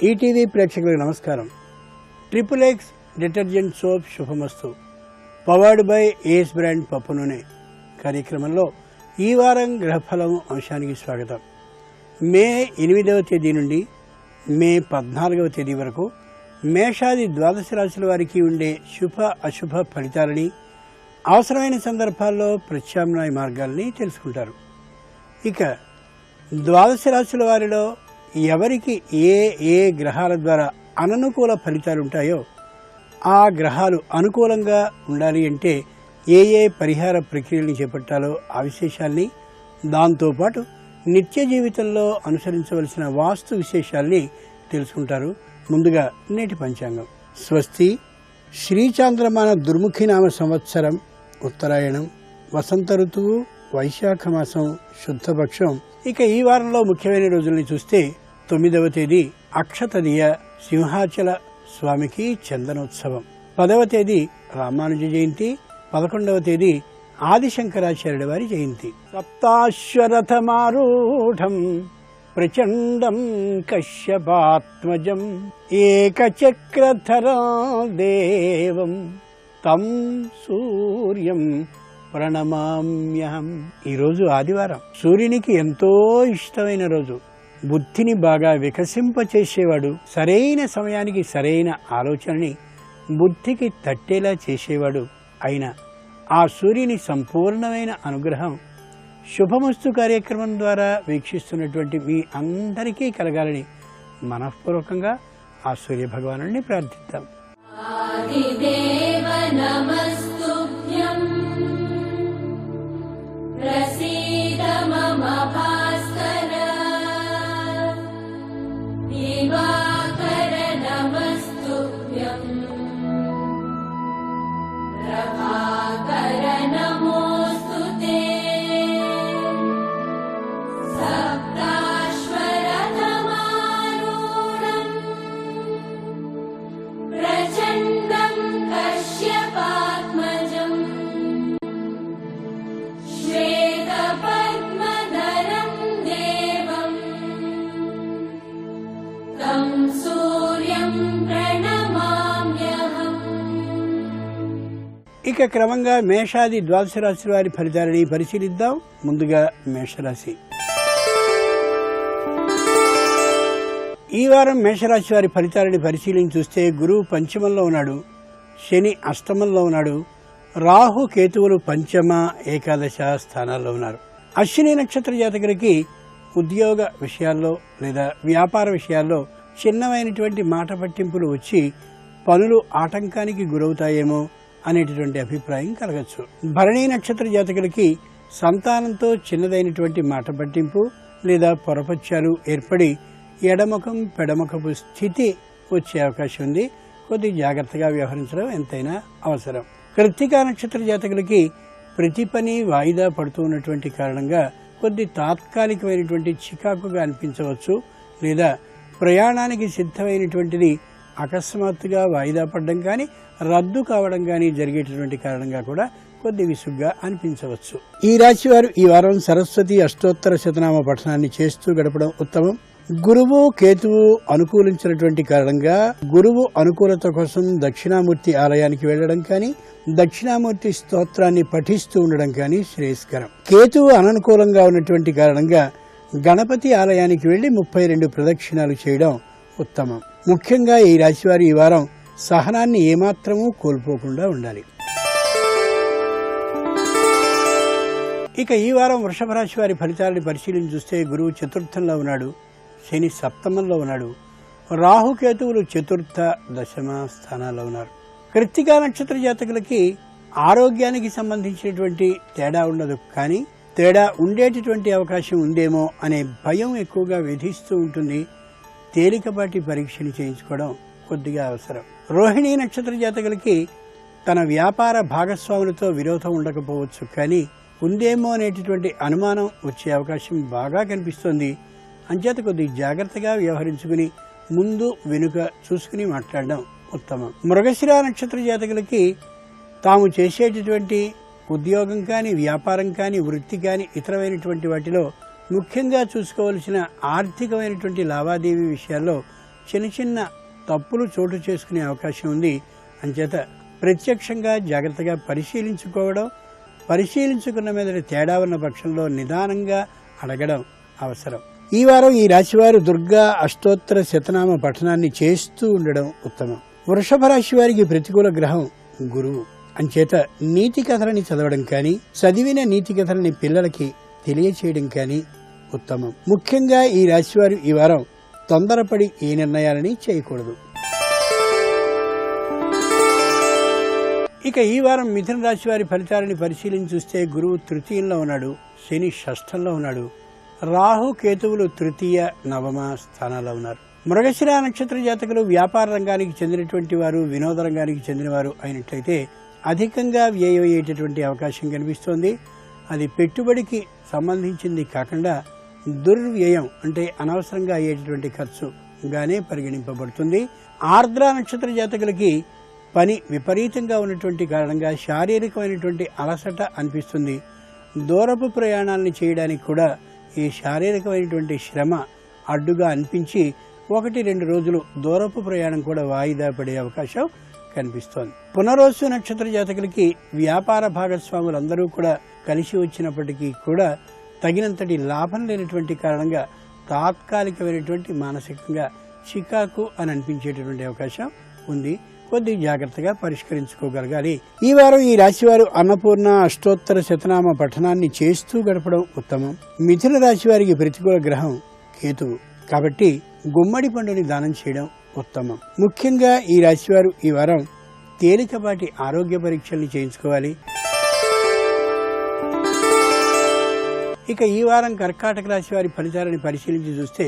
ETV ప్రేక్షకులకు నమస్కారం. Triple X detergent soap Subhamastu powered by ace brand పప్పు నూనె కార్యక్రమంలో ఈ వారం గ్రహఫలం అంశానికి స్వాగతం. మే 8వ తేదీ నుండి మే 14వ తేదీ వరకు మేషాది ద్వాదశ రాశుల వారికి ఉండే శుభ అశుభ ఫలితాలని, అవసరమైన సందర్భాల్లో ప్రత్యామ్నాయ మార్గాల్ని తెలుసుకుంటారు. ఇక ద్వాదశ రాశుల వారిలో ఎవరికి ఏ ఏ గ్రహాల ద్వారా అననుకూల ఫలితాలు ఉంటాయో, ఆ గ్రహాలు అనుకూలంగా ఉండాలి అంటే ఏ ఏ పరిహార ప్రక్రియలను చేపట్టాలో ఆ విశేషాల్ని, దాంతోపాటు నిత్య జీవితంలో అనుసరించవలసిన వాస్తు విశేషాల్ని తెలుసుకుంటారు. ముందుగా నేటి పంచాంగం. స్వస్తి శ్రీచాంద్రమాన దుర్ముఖినామ సంవత్సరం ఉత్తరాయణం, వసంత ఋతువు, వైశాఖ మాసం, శుద్ధపక్షం. ఇక ఈ వారంలో ముఖ్యమైన రోజుల్ని చూస్తే 9వ తేదీ అక్షతదియ, సింహాచల స్వామికి చందనోత్సవం. 10వ తేదీ రామానుజ జయంతి. 11వ తేదీ ఆదిశంకరాచార్యుల వారి జయంతి. సప్తాశ్వరథమారూఢం ప్రచండం కశ్యపాత్మజం ఏకచక్రధరం దేవం తం సూర్యం ప్రణమామ్యహం. ఈరోజు ఆదివారం, సూర్యునికి ఎంతో ఇష్టమైన రోజు. బుద్ధిని బాగా వికసింపచేసేవాడు, సరైన సమయానికి సరైన ఆలోచనని బుద్ధికి తట్టేలా చేసేవాడు అయిన ఆ సూర్యుని సంపూర్ణమైన అనుగ్రహం శుభమస్తు కార్యక్రమం ద్వారా వీక్షిస్తున్నటువంటి మీ అందరికీ కలగాలని మనఃపూర్వకంగా ఆ సూర్య భగవానుడిని ప్రార్థిద్దాం. ప్రసీద మమ భాస్కర దివాకర నమస్తుభ్యం ప్రభాకర నమోస్తుతే సప్తాశ్వరథమారూఢం ప్రచండం కశ్యపాత్మజం శ్వేతపద్మధరం దేవం తం సూర్యం ప్రణమామ్యహం. ఇక క్రమంగా మేషాది ద్వాదశ రాశి వారి ఫలితాలని పరిశీలిద్దాం. ముందుగా మేషరాశి. ఈ వారం మేషరాశి వారి ఫలితాలని పరిశీలించి చూస్తే గురువు పంచమంలో ఉన్నాడు, శని అష్టమంలో ఉన్నాడు, రాహు కేతువులు పంచమ ఏకాదశ స్థానాల్లో ఉన్నారు. అశ్విని నక్షత్ర జాతకులకి ఉద్యోగ విషయాల్లో లేదా వ్యాపార విషయాల్లో చిన్నమైనటువంటి మాట పట్టింపులు వచ్చి పనులు ఆటంకానికి గురవుతాయేమో అనేటటువంటి అభిప్రాయం కలగచ్చు. భరణీ నక్షత్ర జాతకులకి సంతానంతో చిన్నదైనటువంటి మాట పట్టింపు లేదా పొరపత్యాలు ఏర్పడి ఎడముఖం పెడముఖపు స్థితి వచ్చే అవకాశం ఉంది. కొద్ది జాగ్రత్తగా వ్యవహరించడం ఎంతైనా అవసరం. కృత్తికా నక్షత్ర జాతకులకి ప్రతి పని వాయిదా పడుతూ ఉన్నటువంటి కారణంగా కొద్ది తాత్కాలికమైనటువంటి చికాకుగా అనిపించవచ్చు, లేదా ప్రయాణానికి సిద్ధమైనటువంటిది అకస్మాత్తుగా వాయిదా పడడం కానీ రద్దు కావడం కానీ జరిగేటటువంటి కారణంగా కూడా కొద్ది విసుగ్గా అనిపించవచ్చు. ఈ రాశి వారు ఈ వారం సరస్వతి అష్టోత్తర శతనామ పఠనాన్ని చేస్తూ గడపడం ఉత్తమం. గురువు కేతువు అనుకూలించినటువంటి కారణంగా గురువు అనుకూలత కోసం దక్షిణామూర్తి ఆలయానికి వెళ్లడం కానీ, దక్షిణామూర్తి స్తోత్రాన్ని పఠిస్తూ ఉండడం కానీ శ్రేయస్కరం. కేతువు అననుకూలంగా ఉన్నటువంటి కారణంగా గణపతి ఆలయానికి వెళ్లి 32 ప్రదక్షిణాలు చేయడం ఉత్తమం. ముఖ్యంగా ఈ రాశివారి ఈ వారం సహనాన్ని ఏమాత్రమూ కోల్పోకుండా ఉండాలి. ఇక ఈ వారం వృషభ రాశి వారి ఫలితాలను పరిశీలించి చూస్తే గురువు చతుర్థంలో ఉన్నాడు, శని సప్తమంలో ఉన్నాడు, రాహుకేతువులు చతుర్థ దశమ స్థానాల్లో ఉన్నారు. కృత్తికా నక్షత్ర జాతకులకి ఆరోగ్యానికి సంబంధించినటువంటి తేడా ఉండదు, కానీ తేడా ఉండేటటువంటి అవకాశం ఉందేమో అనే భయం ఎక్కువగా వేధిస్తూ ఉంటుంది. తేలికపాటి పరీక్షలు చేయించుకోవడం కొద్దిగా అవసరం. రోహిణీ నక్షత్ర జాతకులకి తన వ్యాపార భాగస్వాములతో విరోధం ఉండకపోవచ్చు, కానీ ఉందేమో అనేటటువంటి అనుమానం వచ్చే అవకాశం బాగా కనిపిస్తోంది. అంచేత కొద్ది జాగ్రత్తగా వ్యవహరించుకుని ముందు వెనుక చూసుకుని మాట్లాడడం ఉత్తమం. మృగశిర నక్షత్ర జాతకులకి తాము చేసేటటువంటి ఉద్యోగం కానీ, వ్యాపారం కానీ, వృత్తి కానీ, ఇతరమైనటువంటి వాటిలో ముఖ్యంగా చూసుకోవలసిన ఆర్థికమైనటువంటి లావాదేవీ విషయాల్లో చిన్న చిన్న తప్పులు చోటు చేసుకునే అవకాశం ఉంది. అంచేత ప్రత్యక్షంగా జాగ్రత్తగా పరిశీలించుకున్న మీద తేడా ఉన్న పక్షంలో నిదానంగా అడగడం అవసరం. ఈ వారం ఈ రాశివారు దుర్గా అష్టోత్తర శతనామ పఠనాన్ని చేస్తూ ఉండడం ఉత్తమం. వృషభ రాశి వారికి ప్రతికూల గ్రహం గురువు. అంచేత నీతి కథలని చదవడం కానీ, చదివిన నీతి కథలని పిల్లలకి తెలియచేయడం కానీ ఉత్తమం. ముఖ్యంగా ఈ రాశివారు ఈ వారం తొందరపడి ఏ నిర్ణయాలని చేయకూడదు. ఇక ఈ వారం మిథున రాశి వారి ఫలితాలని పరిశీలించి చూస్తే గురువు తృతీయంలో ఉన్నాడు, శని షష్ఠంలో ఉన్నాడు, రాహు కేతువులు తృతీయ నవమ స్థానాల్లో ఉన్నారు. మృగశిర నక్షత్ర జాతకులు వ్యాపార రంగానికి చెందినటువంటి వారు, వినోద రంగానికి చెందినవారు అయినట్లయితే అధికంగా వ్యయమయ్యేటటువంటి అవకాశం కనిపిస్తోంది. అది పెట్టుబడికి సంబంధించింది కాకుండా దుర్వ్యయం అంటే అనవసరంగా అయ్యేటటువంటి ఖర్చుగానే పరిగణింపబడుతుంది. ఆర్ద్ర నక్షత్ర జాతకులకి పని విపరీతంగా ఉన్నటువంటి కారణంగా శారీరకమైనటువంటి అలసట అనిపిస్తుంది. దూరపు ప్రయాణాలను చేయడానికి కూడా ఈ శారీరకమైనటువంటి శ్రమ అడ్డుగా అనిపించి 1-2 రోజులు దూరపు ప్రయాణం కూడా వాయిదా పడే అవకాశం కనిపిస్తోంది. పునరోసు నక్షత్ర జాతకులకి వ్యాపార భాగస్వాములందరూ కూడా కలిసి వచ్చినప్పటికీ కూడా తగినంతటి లాభం లేనటువంటి కారణంగా తాత్కాలికమైనటువంటి మానసికంగా చికాకు అని అనిపించేటటువంటి అవకాశం ఉంది. కొద్ది జాగ్రత్తగా పరిష్కరించుకోగలగాలి. ఈ వారం ఈ రాశివారు అన్నపూర్ణ అష్టోత్తర శతనామ పఠనాన్ని చేస్తూ గడపడం ఉత్తమం. మిథున రాశి వారికి ప్రతికూల గ్రహం కేతువు కాబట్టి గుమ్మడి పండుని దానం చేయడం ఉత్తమం. ముఖ్యంగా ఈ రాశివారు ఈ వారం తేలికపాటి ఆరోగ్య పరీక్షల్ని చేయించుకోవాలి. ఇక ఈ వారం కర్కాటక రాశి వారి ఫలితాలను పరిశీలించి చూస్తే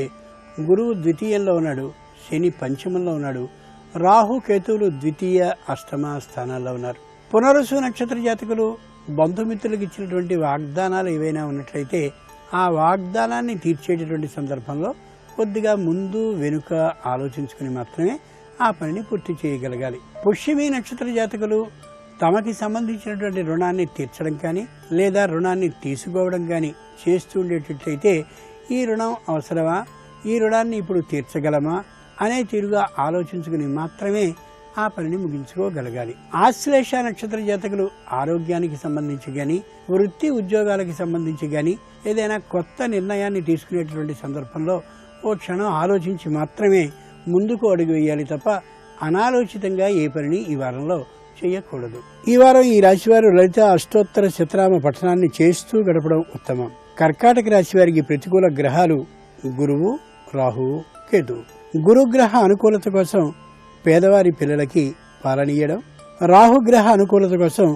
గురువు ద్వితీయంలో ఉన్నాడు, శని పంచమంలో ఉన్నాడు, రాహు కేతువులు ద్వితీయ అష్టమ స్థానాల్లో ఉన్నారు. పునరుసు నక్షత్ర జాతకులు బంధుమిత్రులకు ఇచ్చినటువంటి వాగ్దానాలు ఏవైనా ఉన్నట్లయితే ఆ వాగ్దానాన్ని తీర్చేటటువంటి సందర్భంలో కొద్దిగా ముందు వెనుక ఆలోచించుకుని మాత్రమే ఆ పనిని పూర్తి చేయగలగాలి. పుష్యమి నక్షత్ర జాతకులు తమకి సంబంధించినటువంటి రుణాన్ని తీర్చడం కానీ లేదా రుణాన్ని తీసుకోవడం కానీ చేస్తూ ఉండేటట్లయితే ఈ రుణం అవసరమా, ఈ రుణాన్ని ఇప్పుడు తీర్చగలమా అనే తీరుగా ఆలోచించుకుని మాత్రమే ఆ పనిని ముగించుకోగలగాలి. ఆశ్లేష నక్షత్ర జాతకులు ఆరోగ్యానికి సంబంధించి గాని, వృత్తి ఉద్యోగాలకు సంబంధించి గాని ఏదైనా కొత్త నిర్ణయాన్ని తీసుకునేటటువంటి సందర్భంలో ఓ క్షణం ఆలోచించి మాత్రమే ముందుకు అడుగు వేయాలి తప్ప అనాలోచితంగా ఏ పనిని ఈ వారంలో చేయకూడదు. ఈ వారం ఈ రాశివారు లలిత అష్టోత్తర శతనామ పఠనాన్ని చేస్తూ గడపడం ఉత్తమం. కర్కాటక రాశి వారికి ప్రతికూల గ్రహాలు గురువు, రాహువు, కేతువు. గురుగ్రహ అనుకూలత కోసం పేదవారి పిల్లలకి పాలనీయడం, రాహుగ్రహ అనుకూలత కోసం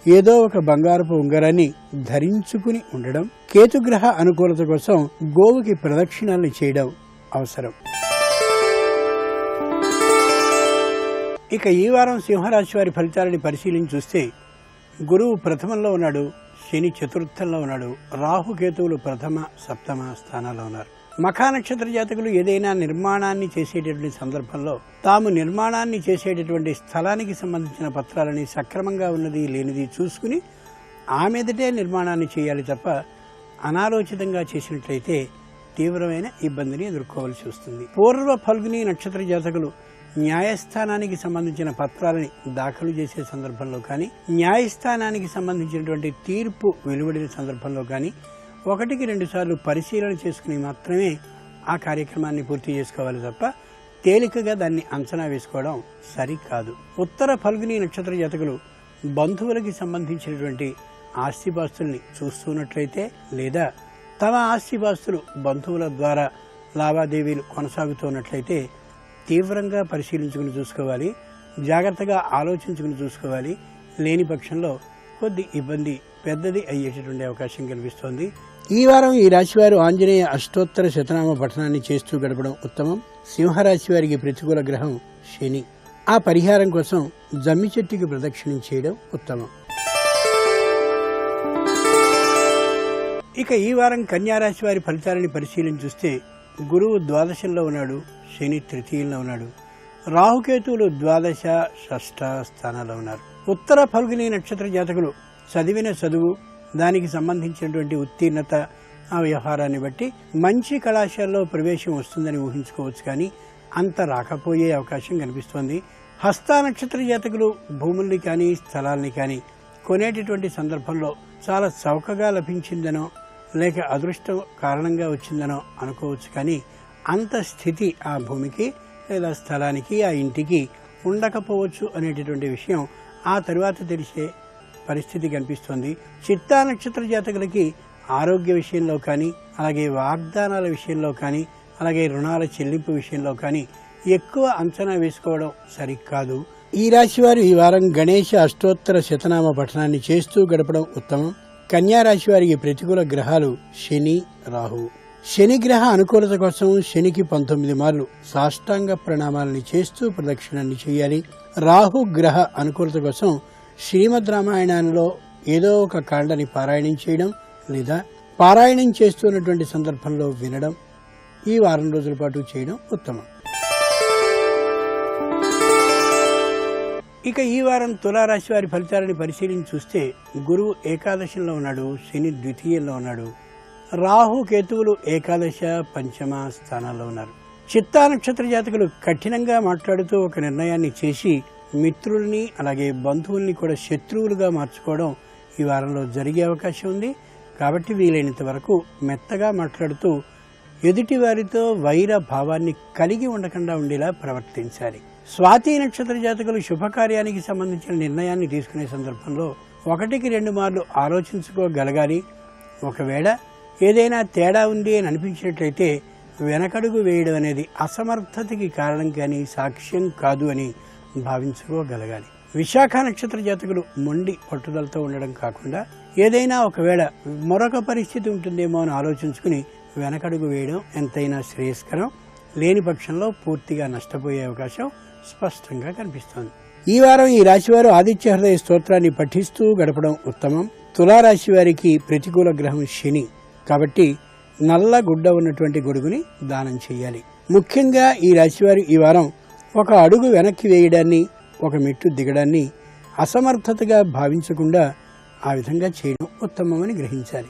ఏదో ఒక బంగారపు ఉంగరాన్ని ధరించుకుని ఉండడం, కేతుగ్రహ అనుకూలత కోసం గోవుకి ప్రదక్షిణాలు చేయడం అవసరం. ఇక ఈ వారం సింహరాశి వారి ఫలితాలని పరిశీలించి చూస్తే గురువు ప్రథమంలో ఉన్నాడు, శని చతుర్థంలో ఉన్నాడు, రాహుకేతువులు ప్రథమ సప్తమ స్థానాల్లో ఉన్నారు. మఖా నక్షత్ర జాతకులు ఏదైనా నిర్మాణాన్ని చేసేటటువంటి సందర్భంలో తాము నిర్మాణాన్ని చేసేటటువంటి స్థలానికి సంబంధించిన పత్రాలని సక్రమంగా ఉన్నది లేనిది చూసుకుని ఆ మీదటే నిర్మాణాన్ని చేయాలి తప్ప అనాలోచితంగా చేసినట్లయితే తీవ్రమైన ఇబ్బందిని ఎదుర్కోవాల్సి వస్తుంది. పూర్వ ఫల్గుని నక్షత్ర జాతకులు న్యాయస్థానానికి సంబంధించిన పత్రాలని దాఖలు చేసే సందర్భంలో కానీ, న్యాయస్థానానికి సంబంధించినటువంటి తీర్పు వెలువడిన సందర్భంలో కానీ 1-2 సార్లు పరిశీలన చేసుకుని మాత్రమే ఆ కార్యక్రమాన్ని పూర్తి చేసుకోవాలి తప్ప తేలికగా దాన్ని అంచనా వేసుకోవడం సరికాదు. ఉత్తర ఫల్గుని నక్షత్ర జాతకులు బంధువులకి సంబంధించినటువంటి ఆస్తిపాస్తుల్ని చూస్తున్నట్లయితే లేదా తమ ఆస్తిపాస్తులు బంధువుల ద్వారా లావాదేవీలు కొనసాగుతున్నట్లయితే తీవ్రంగా పరిశీలించుకుని చూసుకోవాలి, జాగ్రత్తగా ఆలోచించుకుని చూసుకోవాలి. లేని పక్షంలో కొద్ది ఇబ్బంది పెద్దది అయ్యేటటువంటి అవకాశం కనిపిస్తోంది. ఈ వారం ఈ రాశివారు ఆంజనేయ అష్టోత్తర శతనామ పఠనాన్ని చేస్తూ గడపడం ఉత్తమం. సింహరాశి వారికి ప్రతికూల గ్రహం శని. ఆ పరిహారం కోసం జమ్మి చెట్టుకి ప్రదక్షిణం చేయడం ఉత్తమం. ఇక ఈ వారం కన్యారాశి వారి ఫలితాలని పరిశీలించి చూస్తే గురువు ద్వాదశంలో ఉన్నాడు, శని తృతీయంలో ఉన్నాడు, రాహుకేతువులు ద్వాదశ షష్ఠ స్థానాల్లో ఉన్నారు. ఉత్తర ఫల్గుని నక్షత్ర జాతకులు చదివిన చదువు, దానికి సంబంధించినటువంటి ఉత్తీర్ణత, ఆ వ్యవహారాన్ని బట్టి మంచి కళాశాలలో ప్రవేశం వస్తుందని ఊహించుకోవచ్చు. కానీ అంత రాకపోయే అవకాశం కనిపిస్తోంది. హస్త నక్షత్ర జాతకులు భూముల్ని కానీ స్థలాల్ని కానీ కొనేటటువంటి సందర్భంలో చాలా చౌకగా లభించిందనో లేక అదృష్టం కారణంగా వచ్చిందనో అనుకోవచ్చు. కానీ అంత స్థితి ఆ భూమికి లేదా స్థలానికి ఆ ఇంటికి ఉండకపోవచ్చు అనేటటువంటి విషయం ఆ తరువాత తెలిసే పరిస్థితి కనిపిస్తోంది. చిత్తా నక్షత్ర జాతకులకి ఆరోగ్య విషయంలో కానీ అలాగే వాగ్దానాల విషయంలో కానీ అలాగే రుణాల చెల్లింపు విషయంలో కానీ ఎక్కువ అంచనా వేసుకోవడం సరికాదు. ఈ రాశి వారు ఈ వారం గణేష అష్టోత్తర శతనామ పఠనాన్ని చేస్తూ గడపడం ఉత్తమం. కన్యా రాశి వారికి ప్రతికూల గ్రహాలు శని, రాహు. శని గ్రహ అనుకూలత కోసం శనికి 19 మార్లు సాష్టాంగ ప్రణామాలని చేస్తూ ప్రదక్షిణాన్ని చేయాలి. రాహు గ్రహ అనుకూలత కోసం శ్రీమద్ రామాయణంలో ఏదో ఒక కాండని పారాయణం చేయడం లేదా పారాయణం చేస్తున్నటువంటి సందర్భంలో వినడం ఈ వారం రోజుల పాటు చేయడం ఉత్తమం. ఇక ఈ వారం తులారాశి వారి ఫలితాలను పరిశీలించి చూస్తే గురువు ఏకాదశంలో ఉన్నాడు, శని ద్వితీయంలో ఉన్నాడు, రాహు కేతువులు ఏకాదశ పంచమ స్థానాల్లో ఉన్నారు. చిత్తా నక్షత్ర జాతకులు కఠినంగా మాట్లాడుతూ ఒక నిర్ణయాన్ని చేసి మిత్రుల్ని అలాగే బంధువుల్ని కూడా శత్రువులుగా మార్చుకోవడం ఈ వారంలో జరిగే అవకాశం ఉంది. కాబట్టి వీలైనంత వరకు మెత్తగా మాట్లాడుతూ ఎదుటి వారితో వైర భావాన్ని కలిగి ఉండకుండా ఉండేలా ప్రవర్తించాలి. స్వాతి నక్షత్ర జాతకులు శుభకార్యానికి సంబంధించిన నిర్ణయాన్ని తీసుకునే సందర్భంలో 1-2 మార్లు ఆలోచించుకోగలగాలి. ఒకవేళ ఏదైనా తేడా ఉంది అని అనిపించినట్లయితే వెనకడుగు వేయడం అనేది అసమర్థతకి కారణం కానీ సాక్ష్యం కాదు అని భావించుకోగలగాలి. విశాఖ నక్షత్ర జాతకులు మొండి పట్టుదలతో ఉండడం కాకుండా ఏదైనా ఒకవేళ మరొక పరిస్థితి ఉంటుందేమో అని ఆలోచించుకుని వెనకడుగు వేయడం ఎంతైనా శ్రేయస్కరం. లేని పక్షంలో పూర్తిగా నష్టపోయే అవకాశం స్పష్టంగా కనిపిస్తోంది. ఈ వారం ఈ రాశివారు ఆదిత్య హృదయ స్తోత్రాన్ని పఠిస్తూ గడపడం ఉత్తమం. తులారాశి వారికి ప్రతికూల గ్రహం శని కాబట్టి నల్ల గుడ్డ ఉన్నటువంటి గొడుగుని దానం చేయాలి. ముఖ్యంగా ఈ రాశివారు ఈ వారం ఒక అడుగు వెనక్కి వేయడాన్ని, ఒక మెట్టు దిగడాన్ని అసమర్థతగా భావించకుండా ఆ విధంగా చేయడం ఉత్తమమని గ్రహించాలి.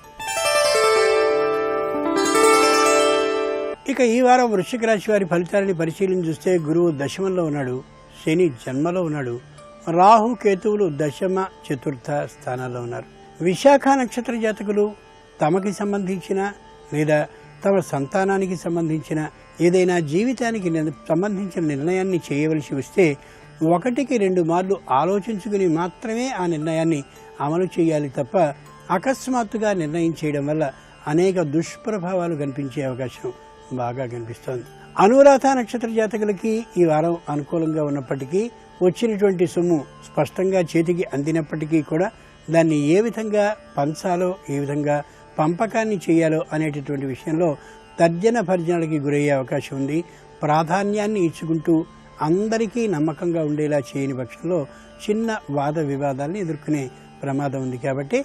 ఇక ఈ వారం వృశ్చిక రాశి వారి ఫలితాలని పరిశీలన చూస్తే గురువు దశమంలో ఉన్నాడు, శని జన్మలో ఉన్నాడు, రాహు కేతువులు దశమ చతుర్థ స్థానాల్లో ఉన్నారు. విశాఖ నక్షత్ర జాతకులు తమకి సంబంధించిన లేదా తమ సంతానానికి సంబంధించిన ఏదైనా జీవితానికి సంబంధించిన నిర్ణయాన్ని చేయవలసి వస్తే 1-2 మార్లు ఆలోచించుకుని మాత్రమే ఆ నిర్ణయాన్ని అమలు చేయాలి తప్ప అకస్మాత్తుగా నిర్ణయం చేయడం వల్ల అనేక దుష్ప్రభావాలు కనిపించే అవకాశం బాగా కనిపిస్తోంది. అనురాధ నక్షత్ర జాతకులకి ఈ వారం అనుకూలంగా ఉన్నప్పటికీ వచ్చినటువంటి సొమ్ము స్పష్టంగా చేతికి అందినప్పటికీ కూడా దాన్ని ఏ విధంగా పంచాలో, ఏ విధంగా పంపకాన్ని చేయాలో అనేటటువంటి విషయంలో తర్జన భర్జనలకి గురయ్యే అవకాశం ఉంది. ప్రాధాన్యాన్ని ఇచ్చుకుంటూ అందరికీ నమ్మకంగా ఉండేలా చేయని పక్షంలో చిన్న వాద వివాదాలను ఎదుర్కొనే ప్రమాదం ఉంది. కాబట్టి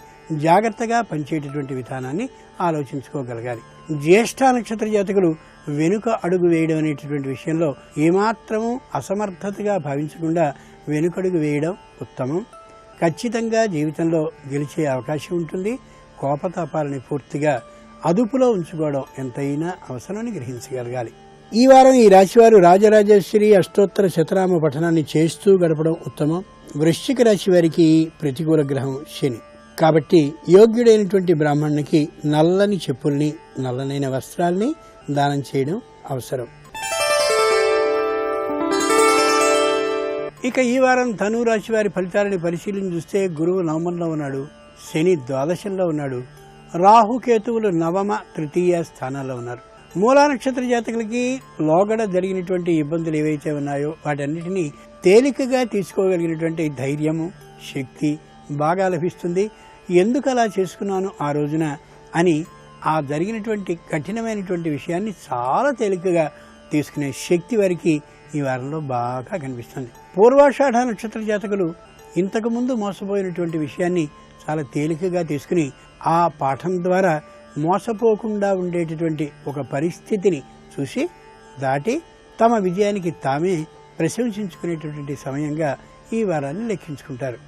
జాగ్రత్తగా పనిచేయటటువంటి విధానాన్ని ఆలోచించుకోగలగాలి. జ్యేష్ఠ నక్షత్ర జాతకులు వెనుక అడుగు వేయడం అనేటటువంటి విషయంలో ఏమాత్రము అసమర్థతగా భావించకుండా వెనుకడుగు వేయడం ఉత్తమం. ఖచ్చితంగా జీవితంలో గెలిచే అవకాశం ఉంటుంది. కోపతాపాలని పూర్తిగా అదుపులో ఉంచుకోవడం ఎంతైనా అవసరాన్ని గ్రహించగలగాలి. ఈ వారం ఈ రాశివారు రాజరాజేశ్వరి అష్టోత్తర శతనామ పఠనాన్ని చేస్తూ గడపడం ఉత్తమం. వృశ్చిక రాశి వారికి ప్రతికూల గ్రహం శని కాబట్టి యోగ్యుడైనటువంటి బ్రాహ్మణునికి నల్లని చెప్పుల్ని, నల్లనైన వస్త్రాల్ని దానం చేయడం అవసరం. ఇక ఈ వారం ధనురాశి వారి ఫలితాలను పరిశీలన చూస్తే గురువు నవమంలో ఉన్నాడు, శని ద్వాదశంలో ఉన్నాడు, రాహుకేతువులు నవమ తృతీయ స్థానాల్లో ఉన్నారు. మూలా నక్షత్ర జాతకులకి లోగడ జరిగినటువంటి ఇబ్బందులు ఏవైతే ఉన్నాయో వాటన్నిటినీ తేలికగా తీసుకోగలిగినటువంటి ధైర్యము, శక్తి బాగా లభిస్తుంది. ఎందుకు అలా చేసుకున్నాను ఆ రోజున అని ఆ జరిగినటువంటి కఠినమైనటువంటి విషయాన్ని చాలా తేలికగా తీసుకునే శక్తి వారికి ఈ వారంలో బాగా కనిపిస్తుంది. పూర్వాషాఢ నక్షత్ర జాతకులు ఇంతకుముందు మోసపోయినటువంటి విషయాన్ని చాలా తేలికగా తీసుకుని ఆ పాఠం ద్వారా మోసపోకుండా ఉండేటటువంటి ఒక పరిస్థితిని చూసి దాటి తమ విజయానికి తామే ప్రశంసించుకునేటటువంటి సమయంగా ఈ వారాన్ని లెక్కించుకుంటారు.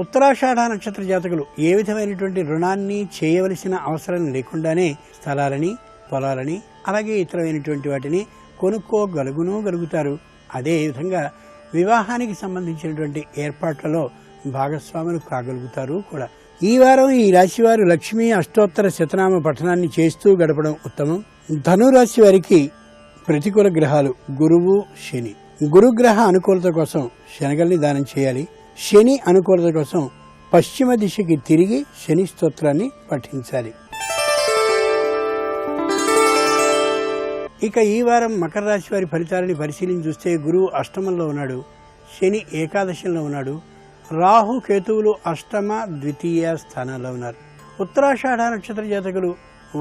ఉత్తరాషాఢ నక్షత్ర జాతకులు ఏ విధమైనటువంటి రుణాన్ని చేయవలసిన అవసరం లేకుండానే స్థలాలని, పొలాలని అలాగే ఇతరమైనటువంటి వాటిని గలుగుతారు. అదేవిధంగా వివాహానికి సంబంధించినటువంటి ఏర్పాట్లలో భాగస్వాములు కాగలుగుతారు కూడా. ఈ వారం ఈ రాశివారు లక్ష్మీ అష్టోత్తర శతనామ పఠనాన్ని చేస్తూ గడపడం ఉత్తమం. ధనురాశి వారికి ప్రతికూల గ్రహాలు గురువు, శని. గురుగ్రహ అనుకూలత కోసం శనగల్ని దానం చేయాలి. శని అనుకూలత కోసం పశ్చిమ దిశకి తిరిగి శని స్తోత్రాన్ని పఠించాలి. ఇక ఈ వారం మకర రాశి వారి ఫలితాలని పరిశీలించి చూస్తే గురువు అష్టమంలో ఉన్నాడు, శని ఏకాదశంలో ఉన్నాడు, రాహు కేతువులు అష్టమ ద్వితీయ స్థానాల్లో ఉన్నారు. ఉత్తరాషాఢ నక్షత్ర జాతకులు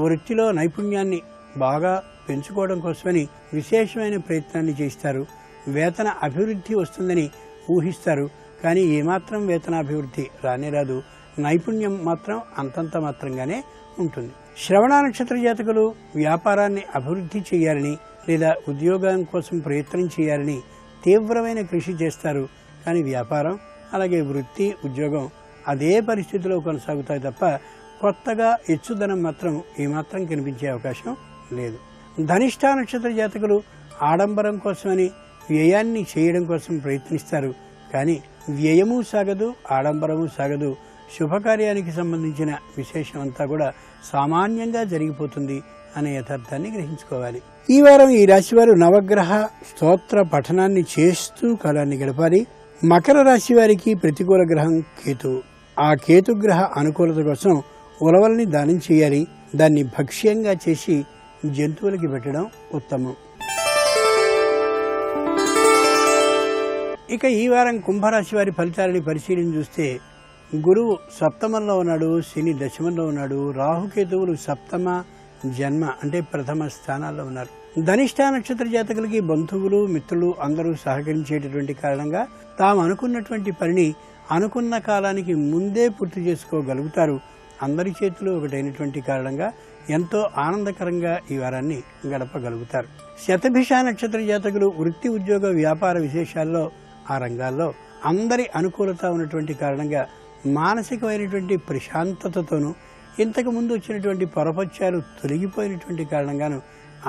వృత్తిలో నైపుణ్యాన్ని బాగా పెంచుకోవడం కోసమని విశేషమైన ప్రయత్నాన్ని చేస్తారు. వేతన అభివృద్ధి వస్తుందని ఊహిస్తారు, కానీ ఏమాత్రం వేతనాభివృద్ధి రానే రాదు. నైపుణ్యం మాత్రం అంతంత మాత్రంగానే ఉంటుంది. శ్రవణ నక్షత్ర జాతకులు వ్యాపారాన్ని అభివృద్ధి చేయాలని లేదా ఉద్యోగం కోసం ప్రయత్నం చేయాలని తీవ్రమైన కృషి చేస్తారు, కానీ వ్యాపారం అలాగే వృత్తి, ఉద్యోగం అదే పరిస్థితిలో కొనసాగుతాయి తప్ప కొత్తగా ఎచ్చుదనం మాత్రం ఏమాత్రం కనిపించే అవకాశం లేదు. ధనిష్ఠ నక్షత్ర జాతకులు ఆడంబరం కోసమని వ్యయాన్ని చేయడం కోసం ప్రయత్నిస్తారు, కానీ వ్యయము సాగదు, ఆడంబరము సాగదు. శుభకార్యానికి సంబంధించిన విశేషం అంతా కూడా సామాన్యంగా జరిగిపోతుంది అనే యథార్థాన్ని గ్రహించుకోవాలి. ఈ వారం ఈ రాశివారు నవగ్రహ స్తోత్ర పఠనాన్ని చేస్తూ కాలాన్ని గడపాలి. మకర రాశి వారికి ప్రతికూల గ్రహం కేతువు. ఆ కేతుగ్రహ అనుకూలత కోసం ఉలవల్ని దానం చేయాలి. దాన్ని భక్ష్యంగా చేసి జంతువులకి పెట్టడం ఉత్తమం. ఇక ఈ వారం కుంభరాశి వారి ఫలితాలని పరిశీలించి చూస్తే గురువు సప్తమంలో ఉన్నాడు, శని దశమంలో ఉన్నాడు, రాహుకేతువులు సప్తమ, జన్మ అంటే ప్రథమ స్థానాల్లో ఉన్నారు. ధనిష్ఠ నక్షత్ర జాతకులకి బంధువులు, మిత్రులు అందరూ సహకరించేటటువంటి కారణంగా తాము అనుకున్నటువంటి పనిని అనుకున్న కాలానికి ముందే పూర్తి చేసుకోగలుగుతారు. అందరి చేతులు ఒకటైనటువంటి కారణంగా ఎంతో ఆనందకరంగా ఈ వారాన్ని గడపగలుగుతారు. శతభిష నక్షత్ర జాతకులు వృత్తి, ఉద్యోగ, వ్యాపార విశేషాల్లో ఆ రంగాల్లో అందరి అనుకూలత ఉన్నటువంటి కారణంగా మానసికమైనటువంటి ప్రశాంతతతోనూ ఇంతకు ముందు వచ్చినటువంటి పొరపత్యాలు తొలగిపోయినటువంటి కారణంగాను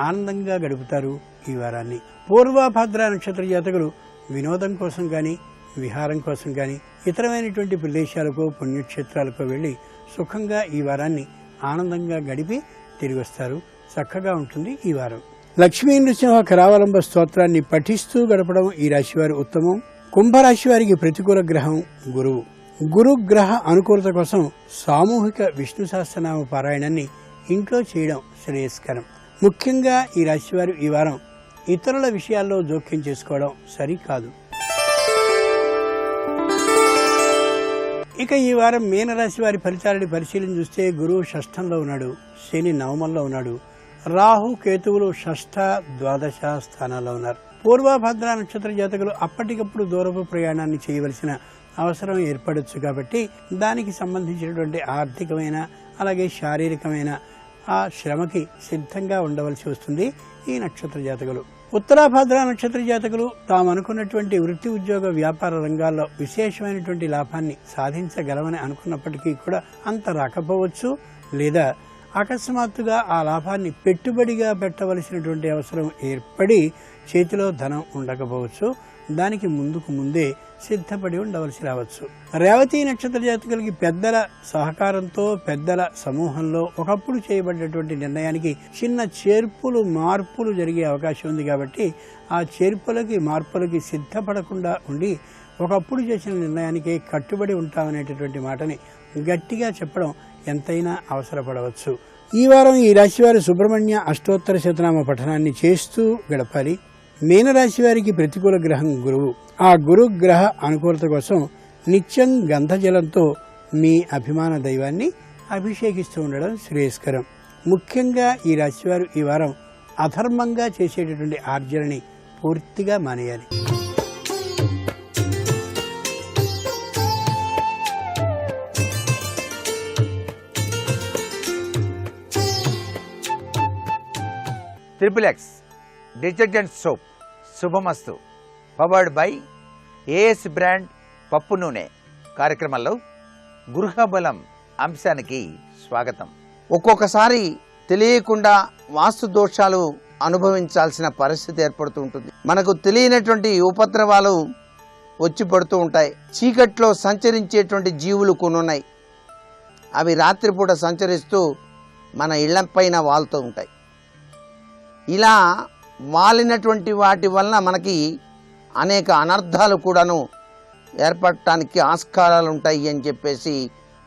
ఆనందంగా గడుపుతారు ఈ వారాన్ని. పూర్వభద్ర నక్షత్ర జాతకులు వినోదం కోసం కానీ, విహారం కోసం కానీ ఇతరమైనటువంటి ప్రదేశాలకు, పుణ్యక్షేత్రాలకు వెళ్లి సుఖంగా ఈ వారాన్ని ఆనందంగా గడిపి తిరిగి వస్తారు. చక్కగా ఉంటుంది ఈ వారం. లక్ష్మీ నృసింహ కరావలంబ స్తోత్రాన్ని పఠిస్తూ గడపడం ఈ రాశివారి ఉత్తమం. కుంభరాశి వారికి ప్రతికూల గ్రహం గురువు. గురుగ్రహ అనుకూలత కోసం సామూహిక విష్ణు సహస్రనామ పారాయణాన్ని ఇంట్లో చేయడం శ్రేయస్కరం. ముఖ్యంగా ఈ రాశివారు ఈ వారం ఇతరుల విషయాల్లో జోక్యం చేసుకోవడం సరికాదు. ఇక ఈ వారం మీనరాశి వారి ఫలితాలని పరిశీలన చూస్తే గురువు షష్ఠంలో ఉన్నాడు, శని నవమంలో ఉన్నాడు, రాహు కేతువులు షష్ఠ, ద్వాదశ స్థానాల్లో ఉన్నారు. పూర్వభద్ర నక్షత్ర జాతకులు అప్పటికప్పుడు దూరపు ప్రయాణాన్ని చేయవలసిన అవసరం ఏర్పడవచ్చు కాబట్టి దానికి సంబంధించినటువంటి ఆర్థికమైన అలాగే శారీరకమైన ఆ శ్రమకి సిద్ధంగా ఉండవలసి వస్తుంది ఈ నక్షత్ర జాతకులు. ఉత్తరాభద్ర నక్షత్ర జాతకులు తాము అనుకున్నటువంటి వృత్తి, ఉద్యోగ, వ్యాపార రంగాల్లో విశేషమైనటువంటి లాభాన్ని సాధించగలమని అనుకున్నప్పటికీ కూడా అంత రాకపోవచ్చు, లేదా అకస్మాత్తుగా ఆ లాభాన్ని పెట్టుబడిగా పెట్టవలసినటువంటి అవసరం ఏర్పడి చేతిలో ధనం ఉండకపోవచ్చు. దానికి ముందుకు ముందే సిద్ధపడి ఉండవలసి రావచ్చు. రేవతి నక్షత్ర జాతకులకి పెద్దల సహకారంతో, పెద్దల సమూహంలో ఒకప్పుడు చేయబడినటువంటి నిర్ణయానికి చిన్న చేర్పులు, మార్పులు జరిగే అవకాశం ఉంది కాబట్టి ఆ చేర్పులకి, మార్పులకి సిద్ధపడకుండా ఉండి ఒకప్పుడు చేసిన నిర్ణయానికి కట్టుబడి ఉంటామనేటటువంటి మాటని గట్టిగా చెప్పడం ఎంతైనా అవసరపడవచ్చు. ఈ వారం ఈ రాశివారి సుబ్రహ్మణ్య అష్టోత్తర శతనామ పఠనాన్ని చేస్తూ గడపాలి. మీనరాశి వారికి ప్రతికూల గ్రహం గురువు. ఆ గురుగ్రహ అనుకూలత కోసం నిత్యం గంధజలంతో మీ అభిమాన దైవాన్ని అభిషేకిస్తూ ఉండడం శ్రేయస్కరం. ముఖ్యంగా ఈ రాశివారు ఈ వారం అధర్మంగా చేసేటటువంటి ఆర్జనని పూర్తిగా మానేయాలి. XXX detergent soap Subhamastu powered by as brand పప్పు నూనె కార్యక్రమంలో గృహబలం అంశానికి స్వాగతం. ఒక్కొక్కసారి తెలియకుండా వాస్తు దోషాలు అనుభవించాల్సిన పరిస్థితి ఏర్పడుతూ ఉంటుంది. మనకు తెలియనటువంటి ఉపద్రవాలు వచ్చి పడుతూ ఉంటాయి. చీకట్లో సంచరించేటువంటి జీవులు కొన్ని ఉన్నాయి. అవి రాత్రిపూట సంచరిస్తూ మన ఇళ్లపైన వాలుతూ ఉంటాయి. ఇలా వాలినటువంటి వాటి వలన మనకి అనేక అనర్థాలు కూడాను ఏర్పడటానికి ఆస్కారాలు ఉంటాయి అని చెప్పేసి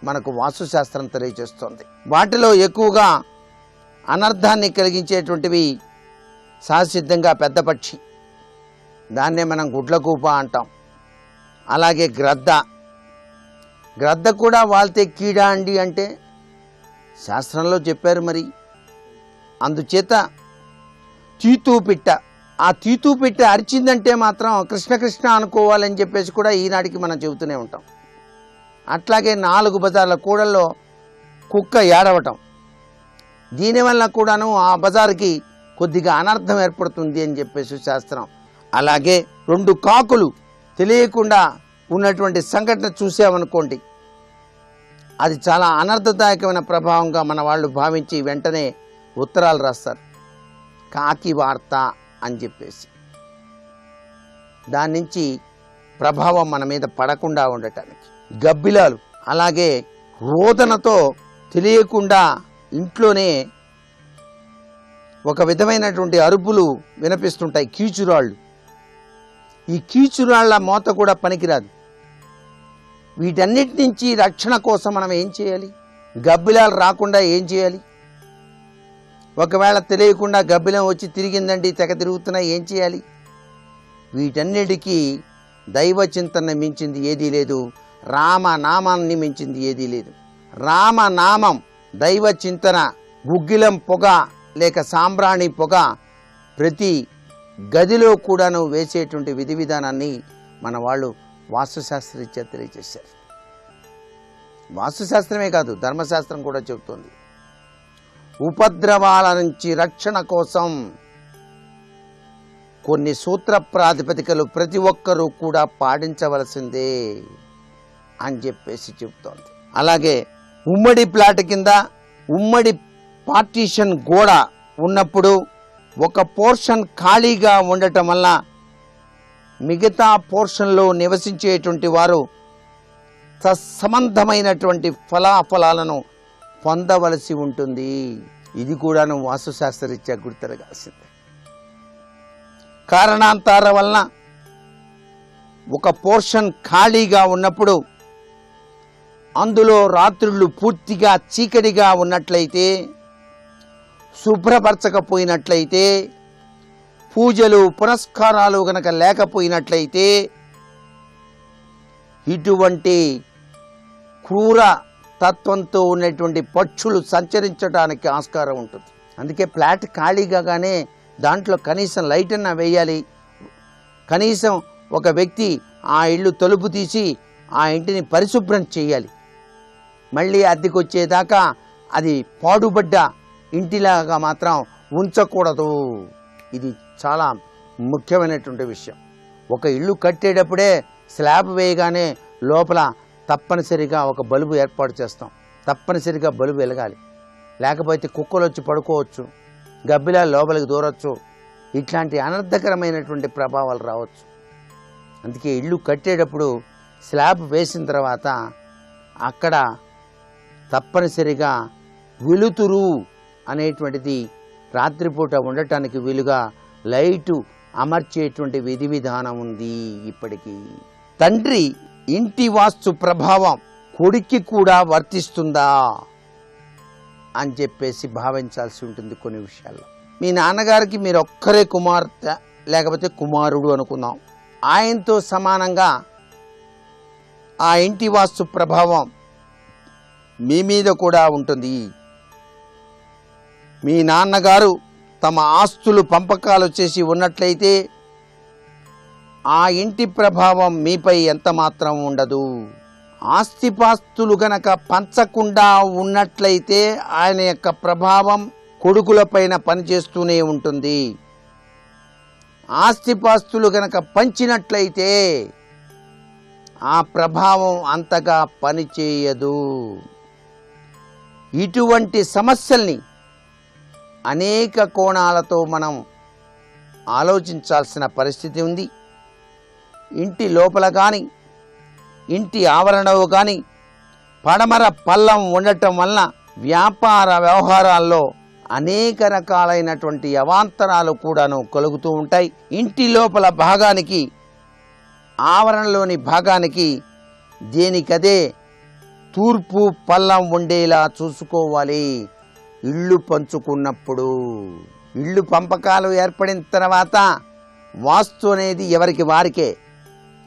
మనకు వాస్తుశాస్త్రం తెలియజేస్తుంది. వాటిలో ఎక్కువగా అనర్థాన్ని కలిగించేటువంటివి సహసిద్ధంగా పెద్ద పక్షి, దాన్నే మనం గుడ్లకూప అంటాం. అలాగే గ్రద్ద కూడా వాళ్తే కీడా అండి అంటే శాస్త్రంలో చెప్పారు. మరి అందుచేత తీతూపిట్ట, ఆ తీతూపిట్ట అరిచిందంటే మాత్రం కృష్ణ కృష్ణ అనుకోవాలని చెప్పేసి కూడా ఈనాటికి మనం చెబుతూనే ఉంటాం. అట్లాగే 4 బజార్ల కూడల్లో కుక్క ఏడవటం, దీనివల్ల కూడాను ఆ బజార్కి కొద్దిగా అనర్థం ఏర్పడుతుంది అని చెప్పేసి శాస్త్రం. అలాగే 2 కాకులు తెలియకుండా ఉన్నటువంటి సంఘటన చూసామనుకోండి, అది చాలా అనర్థదాయకమైన ప్రభావంగా మన వాళ్ళు భావించి వెంటనే ఉత్తరాలు రాస్తారు, కాకి వార్త అని చెప్పేసి. దాని నుంచి ప్రభావం మన మీద పడకుండా ఉండటానికి. గబ్బిలాలు అలాగే రోదనతో తెలియకుండా ఇంట్లోనే ఒక విధమైనటువంటి అరుపులు వినిపిస్తుంటాయి, కీచురాళ్ళు. ఈ కీచురాళ్ల మోత కూడా పనికిరాదు. వీటన్నిటి నుంచి రక్షణ కోసం మనం ఏం చేయాలి? గబ్బిలాలు రాకుండా ఏం చేయాలి? ఒకవేళ తెలియకుండా గబ్బిలం వచ్చి తిరిగిందండి, తెగ తిరుగుతున్నా ఏం చేయాలి? వీటన్నిటికీ దైవ చింతన మించింది ఏదీ లేదు, రామనామాన్ని మించింది ఏదీ లేదు. రామనామం, దైవ చింతన, గుగ్గిలం పొగ లేక సాంబ్రాణి పొగ ప్రతి గదిలో కూడాను వేసేటువంటి విధి విధానాన్ని మన వాళ్ళు వాస్తుశాస్త్రరీత్యా తెలియజేశారు. వాస్తుశాస్త్రమే కాదు, ధర్మశాస్త్రం కూడా చెబుతోంది. ఉపద్రవాల నుంచి రక్షణ కోసం కొన్ని సూత్ర ప్రాతిపదికలు ప్రతి ఒక్కరూ కూడా పాటించవలసిందే అని చెప్పేసి చెబుతోంది. అలాగే ఉమ్మడి ప్లాట్ కింద ఉమ్మడి పార్టీషన్ గోడ ఉన్నప్పుడు ఒక పోర్షన్ ఖాళీగా ఉండటం వల్ల మిగతా పోర్షన్లో నివసించేటువంటి వారు తత్సంబంధమైనటువంటి ఫలాఫలాలను పొందవలసి ఉంటుంది. ఇది కూడాను వాస్తుశాస్త్రరీత్యా గుర్తిరగాల్సిందే. కారణాంతర వలన ఒక పోర్షన్ ఖాళీగా ఉన్నప్పుడు అందులో రాత్రుళ్ళు పూర్తిగా చీకటిగా ఉన్నట్లయితే, శుభ్రపరచకపోయినట్లయితే, పూజలు పునస్కారాలు గనక లేకపోయినట్లయితే ఇటువంటి క్రూర తత్వంతో ఉన్నటువంటి పక్షులు సంచరించడానికి ఆస్కారం ఉంటుంది. అందుకే ఫ్లాట్ ఖాళీగానే దాంట్లో కనీసం లైట్ అన్నా వేయాలి. కనీసం ఒక వ్యక్తి ఆ ఇల్లు తలుపు తీసి ఆ ఇంటిని పరిశుభ్రం చేయాలి. మళ్ళీ అద్దెకొచ్చేదాకా అది పాడుబడ్డ ఇంటిలాగా మాత్రం ఉంచకూడదు. ఇది చాలా ముఖ్యమైనటువంటి విషయం. ఒక ఇల్లు కట్టేటప్పుడే స్లాబ్ వేయగానే లోపల తప్పనిసరిగా ఒక బల్బు ఏర్పాటు చేస్తాం. తప్పనిసరిగా బల్బు వెలగాలి. లేకపోతే కుక్కలు వచ్చి పడుకోవచ్చు, గబ్బిలాలు లోపలికి దూరవచ్చు, ఇట్లాంటి అనర్థకరమైనటువంటి ప్రభావాలు రావచ్చు. అందుకే ఇల్లు కట్టేటప్పుడు స్లాబ్ వేసిన తర్వాత అక్కడ తప్పనిసరిగా వెలుతురు అనేటువంటిది రాత్రిపూట ఉండటానికి వీలుగా లైటు అమర్చేటువంటి విధి విధానం ఉంది. ఇప్పటికీ తండ్రి ఇంటి వాస్తు ప్రభావం కొడుక్కి కూడా వర్తిస్తుందా అని చెప్పేసి భావించాల్సి ఉంటుంది. కొన్ని విషయాల్లో మీ నాన్నగారికి మీరు ఒక్కరే కుమార్తె లేకపోతే కుమారుడు అనుకుందాం, ఆయనతో సమానంగా ఆ ఇంటి వాస్తు ప్రభావం మీ మీద కూడా ఉంటుంది. మీ నాన్నగారు తమ ఆస్తులు పంపకాలు చేసి ఉన్నట్లయితే ఆ ఇంటి ప్రభావం మీపై ఎంత మాత్రం ఉండదు. ఆస్తిపాస్తులు గనక పంచకుండా ఉన్నట్లయితే ఆయన యొక్క ప్రభావం కొడుకులపైన పనిచేస్తూనే ఉంటుంది. ఆస్తిపాస్తులు గనక పంచినట్లయితే ఆ ప్రభావం అంతగా పనిచేయదు. ఇటువంటి సమస్యల్ని అనేక కోణాలతో మనం ఆలోచించాల్సిన పరిస్థితి ఉంది. ఇంటి లోపల కానీ ఇంటి ఆవరణలో కానీ పడమర పల్లం ఉండటం వలన వ్యాపార వ్యవహారాల్లో అనేక రకాలైనటువంటి అవాంతరాలు కూడాను కలుగుతూ ఉంటాయి. ఇంటి లోపల భాగానికి ఆవరణలోని భాగానికి దేనికదే తూర్పు పల్లం ఉండేలా చూసుకోవాలి. ఇళ్ళు పంచుకున్నప్పుడు ఇళ్ళు పంపకాలు ఏర్పడిన తర్వాత వాస్తు అనేది ఎవరికి వారికే,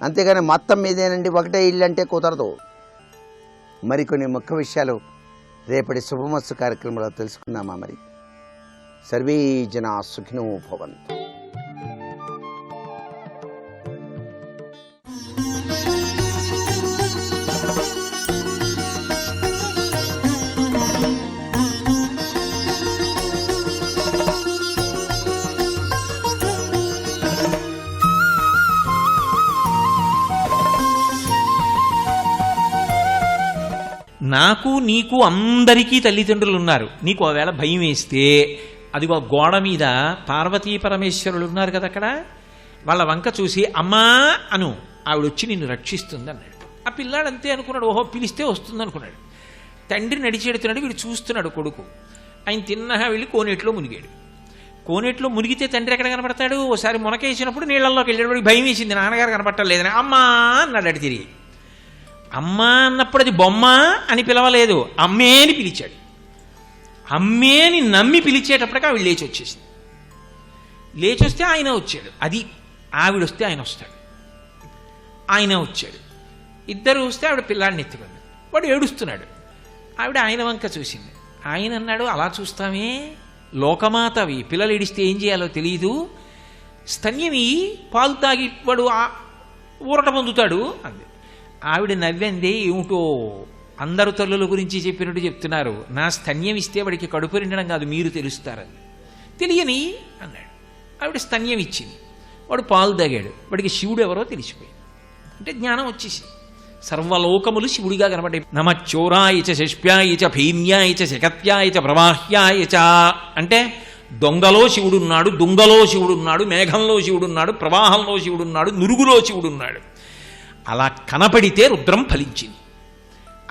అంతేగాని మొత్తం మీదేనండి ఒకటే ఇల్లు అంటే కుదరదు. మరికొన్ని ముఖ్య విషయాలు రేపటి శుభమస్తు కార్యక్రమంలో తెలుసుకుందామా? మరి సర్వే జనా సుఖినో భవంతు. నాకు నీకు అందరికీ తల్లిదండ్రులు ఉన్నారు. నీకు ఒకవేళ భయం వేస్తే అదిగో గోడ మీద పార్వతీ పరమేశ్వరులు ఉన్నారు కదా, అక్కడ వాళ్ళ వంక చూసి అమ్మా అను, ఆవిడొచ్చి నిన్ను రక్షిస్తుంది అన్నాడు. ఆ పిల్లాడు అంతే అనుకున్నాడు, ఓహో పిలిస్తే వస్తుంది అనుకున్నాడు. తండ్రి నడిచెడుతున్నాడు, వీడు చూస్తున్నాడు కొడుకు. ఆయన తిన్నగా వెళ్ళి కోనేట్లో మునిగాడు. కోనేట్లో మునిగితే తండ్రి ఎక్కడ కనపడతాడు? ఓసారి మునకేసినప్పుడు నీళ్ళల్లోకి వెళ్ళాడు. వాడికి భయం వేసింది, నాన్నగారు కనపడలేదని అమ్మా అన్నాడు. అటు తిరిగి అమ్మ అన్నప్పుడు అది బొమ్మ అని పిలవలేదు, అమ్మే అని పిలిచాడు. అమ్మేని నమ్మి పిలిచేటప్పటికి ఆవిడ లేచి వచ్చేసింది. లేచి వస్తే ఆయన వచ్చాడు. అది ఆవిడొస్తే ఆయన వస్తాడు. ఆయన వచ్చాడు. ఇద్దరు వస్తే ఆవిడ పిల్లాడిని ఎత్తుకుంది. వాడు ఏడుస్తున్నాడు. ఆవిడ ఆయన వంక చూసింది. ఆయన అన్నాడు, అలా చూస్తామే, లోకమాతవి, పిల్లలు ఏడిస్తే ఏం చేయాలో తెలియదు, స్తన్యమి పాలు తాగి వాడు ఊరట పొందుతాడు అంది. ఆవిడ నవ్వింది, ఏమిటో అందరు తల్లుల గురించి చెప్పినట్టు చెప్తున్నారు, నా స్తన్యం ఇస్తే వాడికి కడుపు నిండడం కాదు, మీరు తెలుస్తారని. తెలియని అన్నాడు. ఆవిడ స్తన్యం ఇచ్చింది. వాడు పాలు తాగాడు. వాడికి శివుడు ఎవరో తెలిసిపోయింది. అంటే జ్ఞానం వచ్చేసి సర్వలోకములు శివుడిగా కనబడ్డాయి. నమచ్చోరాయచ శిష్ప్యాయచ భీమ్యాయచ శకత్యాయచ ప్రవాహ్యాయచ అంటే దొంగలో శివుడున్నాడు, దుంగలో శివుడున్నాడు, మేఘంలో శివుడున్నాడు, ప్రవాహంలో శివుడున్నాడు, నురుగులో శివుడున్నాడు. అలా కనపడితే రుద్రం ఫలించింది.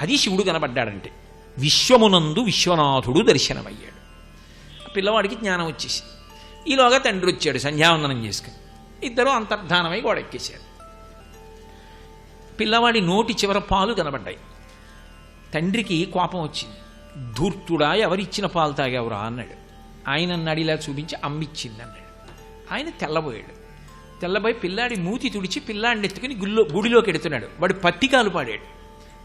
అది శివుడు కనబడ్డాడంటే విశ్వమునందు విశ్వనాథుడు దర్శనమయ్యాడు. పిల్లవాడికి జ్ఞానం వచ్చేసి ఈలోగా తండ్రి వచ్చాడు సంధ్యావందనం చేసుకుని. ఇద్దరు అంతర్ధానమై గోడెక్కేశారు. పిల్లవాడి నోటి చివర పాలు కనబడ్డాయి. తండ్రికి కోపం వచ్చింది. ధూర్తుడా, ఎవరిచ్చిన పాలు తాగావురా అన్నాడు. ఆయన అన్నాడు, ఇలా చూపించి అమ్మిచ్చింది అన్నాడు. ఆయన తెల్లబోయాడు. తెల్లబోయి పిల్లాడి మూతి తుడిచి పిల్లాడిని ఎత్తుకుని గుడిలోకి ఎడుతున్నాడు. వాడు పత్తికాలు పాడాడు.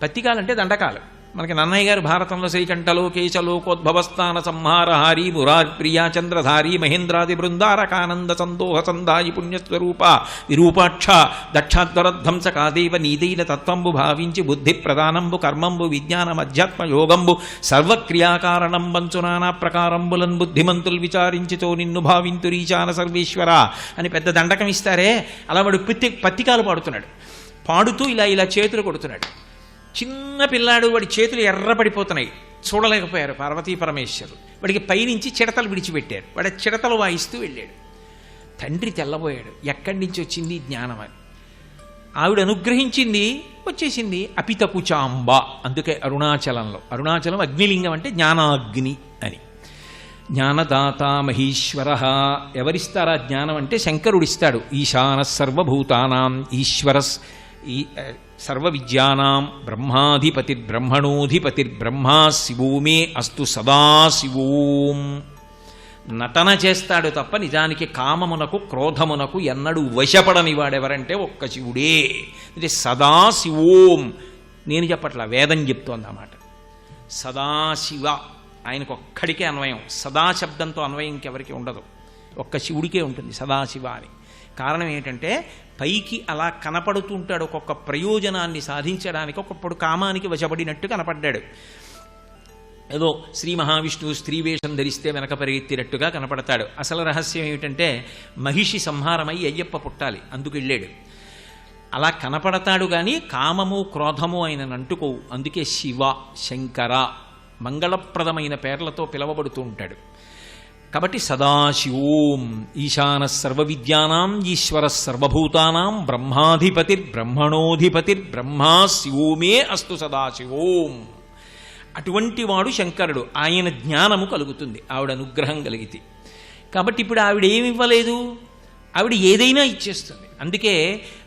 పత్తికాలు అంటే దండకాలు. మనకి నన్నయ్య గారు భారతంలో శ్రీకంఠలోకేశ లోకోద్భవస్థాన సంహారహారి మురార్ ప్రియా చంద్రధారి మహేంద్రాది బృందారకానంద సందోహ సందాయి పుణ్యస్వరూప విరూపాక్ష దక్షాధ్వరధ్వంసకాదేవ నీదైన తత్వంబు భావించి బుద్ధి ప్రధానంబు కర్మంబు విజ్ఞానం అధ్యాత్మ యోగంబు సర్వక్రియాకారణం బంచు నానా ప్రకారంబులన్ బుద్ధిమంతులు విచారించితో నిన్ను భావింతురీచాన సర్వేశ్వర అని పెద్ద దండకం ఇస్తారే, అలా వాడు పత్తికాలు పాడుతున్నాడు. పాడుతూ ఇలా ఇలా చేతులు కొడుతున్నాడు. చిన్న పిల్లాడు, వాడి చేతులు ఎర్రపడిపోతున్నాయి. చూడలేకపోయారు పార్వతీ పరమేశ్వరులు. వాడికి పైనుంచి చిడతలు విడిచిపెట్టారు. వాడి చిడతలు వాయిస్తూ వెళ్ళాడు. తండ్రి తెల్లబోయాడు. ఎక్కడి నుంచి వచ్చింది జ్ఞానం అని. ఆవిడ అనుగ్రహించింది, వచ్చేసింది. అపితపుచాంబ, అందుకే అరుణాచలం అగ్నిలింగం అంటే జ్ఞానాగ్ని అని. జ్ఞానదాత మహీశ్వర, ఎవరిస్తారా జ్ఞానం అంటే శంకరుడిస్తాడు. ఈశాన సర్వభూతానాం ఈశ్వర సర్వ విద్యానాం బ్రహ్మాధిపతిర్బ్రహ్మణోధిపతిర్బ్రహ్మా శివో మే అస్తు సదాశివోం. నటన చేస్తాడు తప్ప నిజానికి కామమునకు క్రోధమునకు ఎన్నడూ వశపడని వాడెవరంటే ఒక్క శివుడే. ఇది సదాశివోం. నేను చెప్పట్లా, వేదం చెప్తోందన్నమాట. సదాశివ ఆయనకు ఒక్కడికే అన్వయం. సదాశబ్దంతో అన్వయం ఇంకెవరికి ఉండదు, ఒక్క శివుడికే ఉంటుంది సదాశివ అని. కారణం ఏంటంటే పైకి అలా కనపడుతుంటాడు, ఒక్కొక్క ప్రయోజనాన్ని సాధించడానికి. ఒకప్పుడు కామానికి వశపడినట్టు కనపడ్డాడు. ఏదో శ్రీ మహావిష్ణువు స్త్రీ వేషం ధరిస్తే వెనక పరిగెత్తినట్టుగా కనపడతాడు. అసలు రహస్యం ఏమిటంటే మహిషి సంహారమై అయ్యప్ప పుట్టాలి, అందుకు వెళ్ళాడు. అలా కనపడతాడు కానీ కామము క్రోధము ఆయన అంటుకోవు. అందుకే శివ, శంకర మంగళప్రదమైన పేర్లతో పిలవబడుతూ ఉంటాడు. కాబట్టి సదాశివోం ఈశాన సర్వ విద్యానాం ఈశ్వర సర్వభూతానాం బ్రహ్మాధిపతిర్బ్రహ్మణోధిపతిర్బ్రహ్మా శివోమే అస్తు సదాశివోం. అటువంటి వాడు శంకరుడు. ఆయన జ్ఞానము కలుగుతుంది ఆవిడ అనుగ్రహం కలిగితే. కాబట్టి ఇప్పుడు ఆవిడ ఏమి ఇవ్వలేదు, ఆవిడ ఏదైనా ఇచ్చేస్తుంది. అందుకే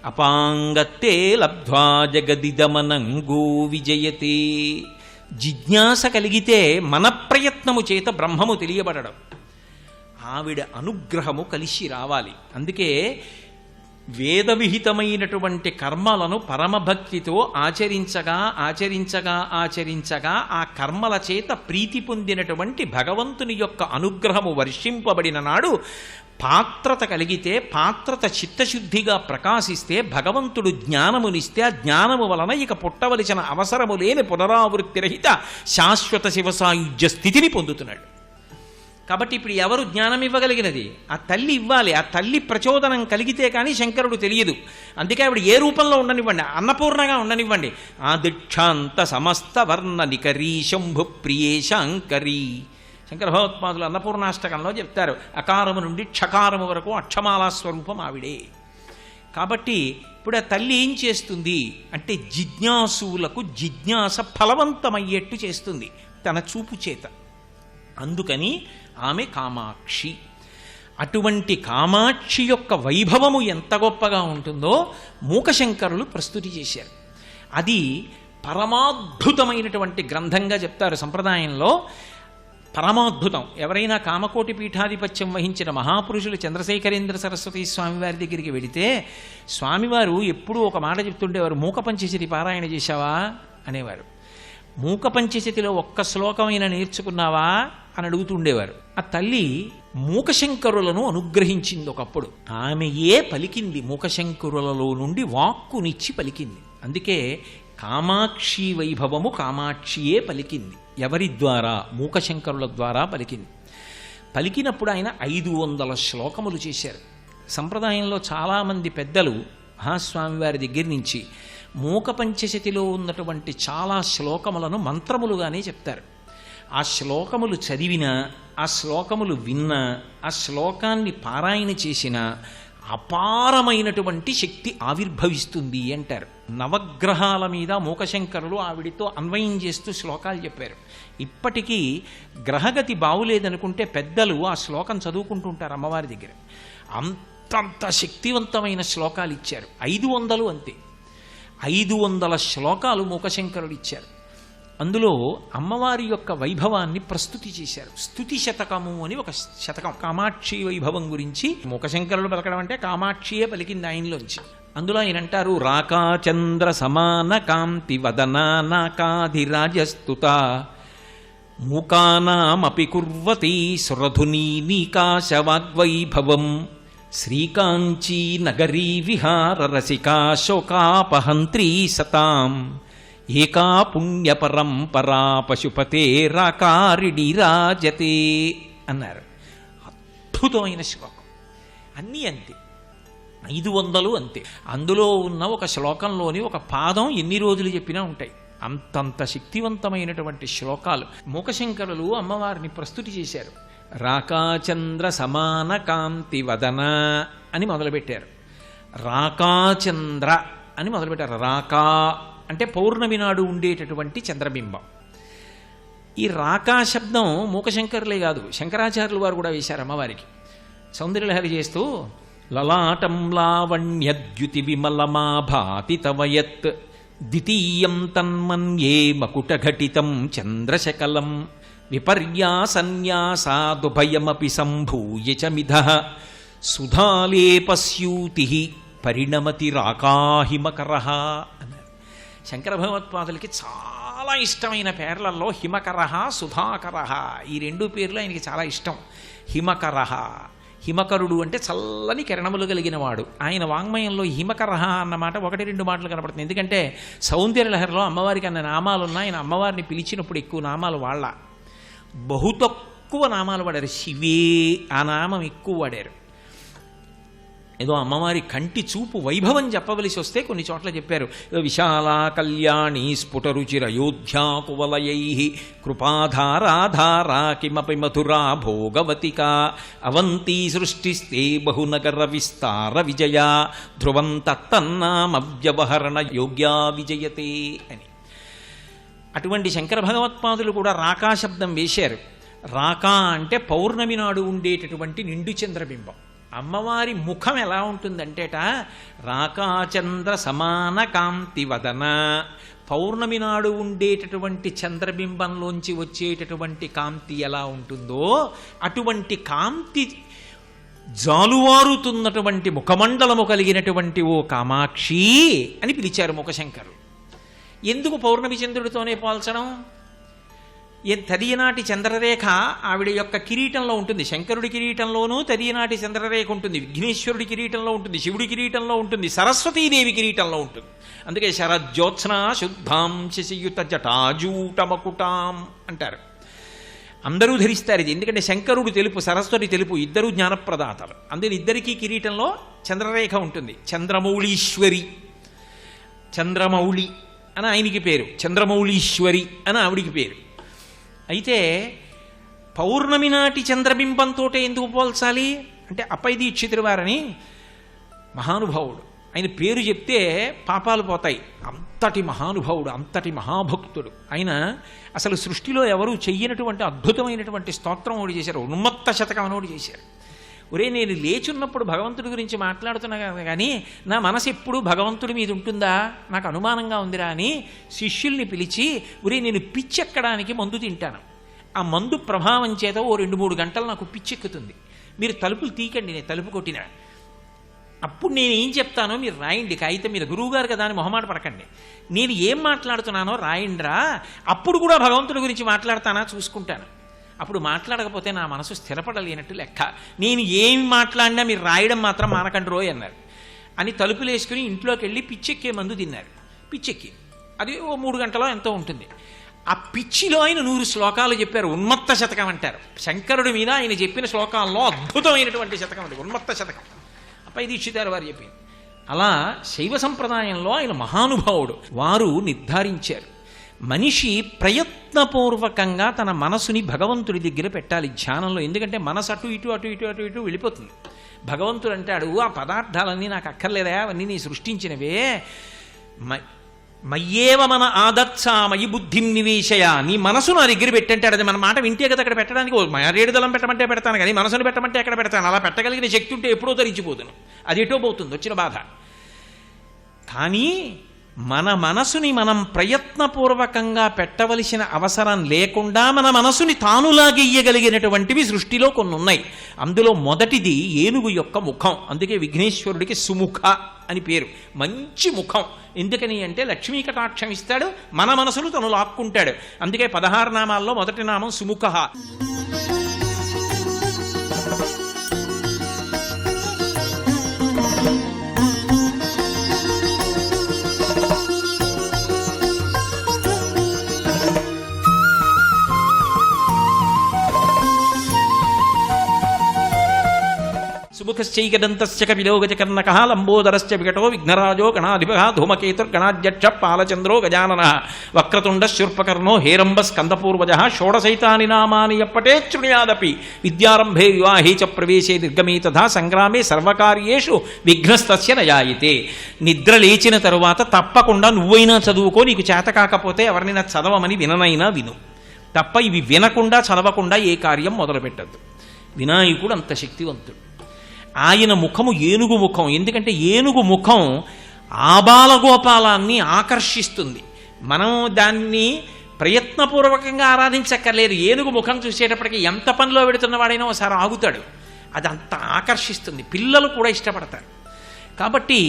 అపాంగత్తే లబ్ధ్వా జగదిదమనంగో విజయతే. జిజ్ఞాస కలిగితే మన ప్రయత్నము చేత బ్రహ్మము తెలియబడడం, ఆవిడ అనుగ్రహము కలిసి రావాలి. అందుకే వేద విహితమైనటువంటి కర్మలను పరమభక్తితో ఆచరించగా ఆచరించగా ఆచరించగా ఆ కర్మల చేత ప్రీతి పొందినటువంటి భగవంతుని యొక్క అనుగ్రహము వర్షింపబడిన నాడు పాత్రత కలిగితే, పాత్రత చిత్తశుద్ధిగా ప్రకాశిస్తే, భగవంతుడు జ్ఞానమునిస్తే ఆ జ్ఞానము వలన ఇక పుట్టవలసిన అవసరము లేని పునరావృత్తిరహిత శాశ్వత శివసాయుజ్య స్థితిని పొందుతున్నాడు. కాబట్టి ఇప్పుడు ఎవరు జ్ఞానం ఇవ్వగలిగినది? ఆ తల్లి ఇవ్వాలి. ఆ తల్లి ప్రచోదనం కలిగితే కానీ శంకరుడు తెలియదు. అందుకే ఆవిడ ఏ రూపంలో ఉండనివ్వండి, అన్నపూర్ణగా ఉండనివ్వండి. ఆ దీక్షాంత సమస్త వర్ణ నికరీ శంభు ప్రియే శంకరీ. శంకర భగవత్పాదులు అన్నపూర్ణాష్టకంలో చెప్తారు, అకారము నుండి క్షకారము వరకు అక్షమాలా స్వరూపం ఆవిడే. కాబట్టి ఇప్పుడు ఆ తల్లి ఏం చేస్తుంది అంటే జిజ్ఞాసులకు జిజ్ఞాస ఫలవంతమయ్యేట్టు చేస్తుంది తన చూపు చేత. అందుకని ఆమె కామాక్షి. అటువంటి కామాక్షి యొక్క వైభవము ఎంత గొప్పగా ఉంటుందో మూకశంకరులు ప్రస్తుతి చేశారు. అది పరమాద్భుతమైనటువంటి గ్రంథంగా చెప్తారు సంప్రదాయంలో. పరమాద్భుతం. ఎవరైనా కామకోటి పీఠాధిపత్యం వహించిన మహాపురుషులు చంద్రశేఖరేంద్ర సరస్వతి స్వామివారి దగ్గరికి వెడితే స్వామివారు ఎప్పుడూ ఒక మాట చెప్తుండేవారు, మూక పంచశతి పారాయణ చేశావా అనేవారు. మూక పంచశతిలో ఒక్క శ్లోకమైనా నేర్చుకున్నావా అని అడుగుతుండేవారు. ఆ తల్లి మూకశంకరులను అనుగ్రహించింది ఒకప్పుడు. ఆమెయే పలికింది, మూకశంకరులలో నుండి వాక్కునిచ్చి పలికింది. అందుకే కామాక్షి వైభవము కామాక్షియే పలికింది. ఎవరి ద్వారా? మూకశంకరుల ద్వారా పలికింది. పలికినప్పుడు ఆయన 500 శ్లోకములు చేశారు. సంప్రదాయంలో చాలామంది పెద్దలు మహాస్వామివారి దగ్గర నుంచి మూక పంచశతిలో ఉన్నటువంటి చాలా శ్లోకములను మంత్రములుగానే చెప్తారు. ఆ శ్లోకములు చదివినా, ఆ శ్లోకములు విన్నా, ఆ శ్లోకాన్ని పారాయణ చేసినా అపారమైనటువంటి శక్తి ఆవిర్భవిస్తుంది అంటారు. నవగ్రహాల మీద మూకశంకరులు ఆవిడితో అన్వయం చేస్తూ శ్లోకాలు చెప్పారు. ఇప్పటికీ గ్రహగతి బాగులేదనుకుంటే పెద్దలు ఆ శ్లోకం చదువుకుంటుంటారు అమ్మవారి దగ్గర. అంతంత శక్తివంతమైన శ్లోకాలు ఇచ్చారు. 500 అంతే. 500 శ్లోకాలు మూకశంకరులు ఇచ్చారు. అందులో అమ్మవారి యొక్క వైభవాన్ని ప్రస్తుతి చేశారు. స్తుతి శతకము అని ఒక శతకం కామాక్షి వైభవం గురించి మూకశంకరులు పలకడం అంటే కామాక్షియే పలికింది ఆయనలోంచి. అందులో ఆయన అంటారు, రాకాచంద్ర సమాన కాంతి వదనా నాకాధిరాజస్తుత మూకానామపి కుర్వతి సురధునీ నీకాశవాగ్వైభవం శ్రీకాంచీ నగరీ విహార రసికా శోకాపహంత్రీ సతాం ఏకా పుణ్య పరంపరా పశుపతే రాకారిడి రాజతే అన్నారు. అద్భుతమైన శ్లోకం. అన్నీ అంతే. 500 అంతే. అందులో ఉన్న ఒక శ్లోకంలోని ఒక పాదం ఎన్ని రోజులు చెప్పినా ఉంటాయి. అంతంత శక్తివంతమైనటువంటి శ్లోకాలు. మూకశంకరులు అమ్మవారిని ప్రస్తుతి చేశారు. రాకాచంద్ర సమాన కాంతి వదన అని మొదలుపెట్టారు. రాకాచంద్ర అని మొదలుపెట్టారు. రాకా అంటే పౌర్ణమి నాడు ఉండేటటువంటి చంద్రబింబం. ఈ రాకా శబ్దం మూకశంకరులే కాదు, శంకరాచార్యులు వారు కూడా వేశారు అమ్మవారికి. సౌందర్యలహరి చేస్తూ లలాటం లావణ్యద్యుతి విమలమా భాతి తవయత్ ద్వితీయం తన్మన్యే మకుటఘటితం చంద్రశకలం విపర్యాసన్యాసాదుభయమపి సంభూయ చ మిధః సుధాలేపస్యూతి పరిణమతి రాకాహిమకరః అన్నారు. శంకర భగవత్పాదులకి చాలా ఇష్టమైన పేర్లలో హిమకరః, సుధాకరః, ఈ 2 పేర్లు ఆయనకి చాలా ఇష్టం. హిమకరః, హిమకరుడు అంటే చల్లని కిరణములు కలిగిన వాడు. ఆయన వాంగ్మయంలో హిమకరః అన్నమాట 1-2 మాటలు కనపడుతుంది. ఎందుకంటే సౌందర్యలహరిలో అమ్మవారికి అన్న నామాలున్నా ఆయన అమ్మవారిని పిలిచినప్పుడు ఎక్కువ నామాలు వాళ్ళ, బహు తక్కువ నామాలు వాడారు. శివే ఆ నామం ఎక్కువ వాడారు. ఏదో అమ్మవారి కంటి చూపు వైభవం చెప్పవలసి వస్తే కొన్ని చోట్ల చెప్పారు. విశాల కళ్యాణి స్ఫుటరుచిర అయోధ్యా కువలయై కృపాధారాధారా కిమపి మధురా భోగవతిక అవంతి సృష్టిస్తే బహునగర విస్తార విజయ ధ్రువం తత్తన్నామవ్యవహరణ యోగ్యా విజయతే అని. అటువంటి శంకర భగవత్పాదులు కూడా రాకా శబ్దం వేశారు. రాకా అంటే పౌర్ణమి నాడు ఉండేటటువంటి నిండు చంద్రబింబం. అమ్మవారి ముఖం ఎలా ఉంటుందంటేట రాకాచంద్ర సమాన కాంతి వదన. పౌర్ణమి నాడు ఉండేటటువంటి చంద్రబింబంలోంచి వచ్చేటటువంటి కాంతి ఎలా ఉంటుందో అటువంటి కాంతి జాలువారుతున్నటువంటి ముఖమండలము కలిగినటువంటి ఓ కామాక్షి అని పిలిచారు ముఖశంకరు. ఎందుకు పౌర్ణమి చంద్రుడితోనే పోల్చడం? తదియనాటి చంద్రరేఖ ఆవిడ యొక్క కిరీటంలో ఉంటుంది. శంకరుడి కిరీటంలోనూ తదియనాటి చంద్రరేఖ ఉంటుంది, విఘ్నేశ్వరుడి కిరీటంలో ఉంటుంది, శివుడి కిరీటంలో ఉంటుంది, సరస్వతీదేవి కిరీటంలో ఉంటుంది. అందుకే శరజ్యోత్స్న శుద్ధాం శశియుత జటాజూటమకుటాం అంటారు. అందరూ ధరిస్తారు ఇది. ఎందుకంటే శంకరుడు తెలుపు, సరస్వతి తెలుపు, ఇద్దరు జ్ఞానప్రదాతలు. అందుకని ఇద్దరికీ కిరీటంలో చంద్రరేఖ ఉంటుంది. చంద్రమౌళీశ్వరి, చంద్రమౌళి అని ఆయనకి పేరు, చంద్రమౌళీశ్వరి అని ఆవిడికి పేరు. అయితే పౌర్ణమి నాటి చంద్రబింబంతో ఎందుకు పోల్చాలి అంటే అప్పై దీక్షితుల వారని మహానుభావుడు, ఆయన పేరు చెప్తే పాపాలు పోతాయి. అంతటి మహానుభావుడు, అంతటి మహాభక్తుడు ఆయన. అసలు సృష్టిలో ఎవరూ చెయ్యనటువంటి అద్భుతమైనటువంటి స్తోత్రం ఒకటి చేశారు, ఉన్మత్త శతకం అని ఒకటి చేశారు. ఒరే, నేను లేచున్నప్పుడు భగవంతుడి గురించి మాట్లాడుతున్నా కానీ నా మనసు ఎప్పుడు భగవంతుడి మీద ఉంటుందా, నాకు అనుమానంగా ఉందిరా అని శిష్యుల్ని పిలిచి, ఒరే నేను పిచ్చెక్కడానికి మందు తింటాను, ఆ మందు ప్రభావం చేత ఓ 2-3 గంటలు నాకు పిచ్చెక్కుతుంది, మీరు తలుపులు తీకండి, నేను తలుపు కొట్టినా అప్పుడు నేను ఏం చెప్తానో మీరు రాయండి కాగితం మీద, గురువుగారు కదా అని మొహమాట పడకండి, నేను ఏం మాట్లాడుతున్నానో రాయండిరా, అప్పుడు కూడా భగవంతుడి గురించి మాట్లాడతానా చూసుకుంటాను, అప్పుడు మాట్లాడకపోతే నా మనసు స్థిరపడలేనట్టు లెక్క, నేను ఏమి మాట్లాడినా మీరు రాయడం మాత్రం మానకండి రోయ్ అన్నారు అని తలుపులు వేసుకుని ఇంట్లోకి వెళ్ళి పిచ్చెక్కే మందు తిన్నారు. పిచ్చెక్కి అది ఓ 3 గంటలో ఎంతో ఉంటుంది. ఆ పిచ్చిలో ఆయన 100 శ్లోకాలు చెప్పారు, ఉన్మత్త శతకం అంటారు. శంకరుడి మీద ఆయన చెప్పిన శ్లోకాల్లో అద్భుతమైనటువంటి శతకం అది ఉన్మత్త శతకం, అప్పై దీక్షితారు వారు చెప్పింది. అలా శైవ సంప్రదాయంలో ఆయన మహానుభావుడు. వారు నిర్ధారించారు మనిషి ప్రయత్నపూర్వకంగా తన మనసుని భగవంతుడి దగ్గర పెట్టాలి ధ్యానంలో. ఎందుకంటే మనసు అటు ఇటు అటు ఇటు అటు ఇటు వెళ్ళిపోతుంది. భగవంతుడు అంటాడు, ఆ పదార్థాలన్నీ నాకు అక్కర్లేదా, అవన్నీ నీ సృష్టించినవే, మయ్యేవ మన ఆదత్సామయి బుద్ధిం నివేశయ, నీ మనసు నా దగ్గర పెట్టంటాడు. అది మన మాట వింటే కదా అక్కడ పెట్టడానికి. మరేడు దళం పెట్టమంటే పెడతాను కానీ మనసును పెట్టమంటే ఎక్కడ పెడతాను. అలా పెట్టగలిగిన శక్తి ఉంటే ఎప్పుడో తరించిపోతాను, అది ఎటో పోతుంది వచ్చిన బాధ. కానీ మన మనసుని మనం ప్రయత్నపూర్వకంగా పెట్టవలసిన అవసరం లేకుండా మన మనసుని తానులాగెయ్యగలిగినటువంటివి సృష్టిలో కొన్ని ఉన్నాయి. అందులో మొదటిది ఏనుగు యొక్క ముఖం. అందుకే విఘ్నేశ్వరుడికి సుముఖ అని పేరు, మంచి ముఖం. ఎందుకని అంటే లక్ష్మీ కటాక్షం ఇస్తాడు, మన మనసును తను లాక్కుంటాడు. అందుకే 16 నామాల్లో మొదటి నామం సుముఖ. సుముఖశ్చైకదంతస్య కపిలోగజకర్ణకః లంబోదరశ్చ వికటో విఘ్నరాజో గణాధిపః ధూమకేతుర్గణాధ్యక్ష పాలచంద్రో గజాననః వక్రతుండ శూర్పకర్ణో హేరంబ స్కందపూర్వజః షోడశైతాని నామాని యప్పటే శృణుయాదపి విద్యారంభే వివాహే చ ప్రవేశే నిర్గమే తథా సంగ్రామే సర్వకార్యేషు విఘ్నస్తస్య నయాయితే. నిద్ర లేచిన తరువాత తప్పకుండా నువ్వైనా చదువుకో, నీకు చేత కాకపోతే ఎవరినైనా చదవమని విననైనా విను, తప్ప ఇవి వినకుండా చదవకుండా ఏ కార్యం మొదలుపెట్టద్దు. వినాయకుడు అంత శక్తివంతుడు. ఆయన ముఖము ఏనుగు ముఖం. ఎందుకంటే ఏనుగు ముఖం ఆబాలగోపాలాన్ని ఆకర్షిస్తుంది. మనం దాన్ని ప్రయత్నపూర్వకంగా ఆరాధించక్కర్లేదు. ఏనుగు ముఖం చూసేటప్పటికి ఎంత పనిలో పెడుతున్నవాడైనా ఒకసారి ఆగుతాడు, అది అంత ఆకర్షిస్తుంది. పిల్లలు కూడా ఇష్టపడతారు. కాబట్టి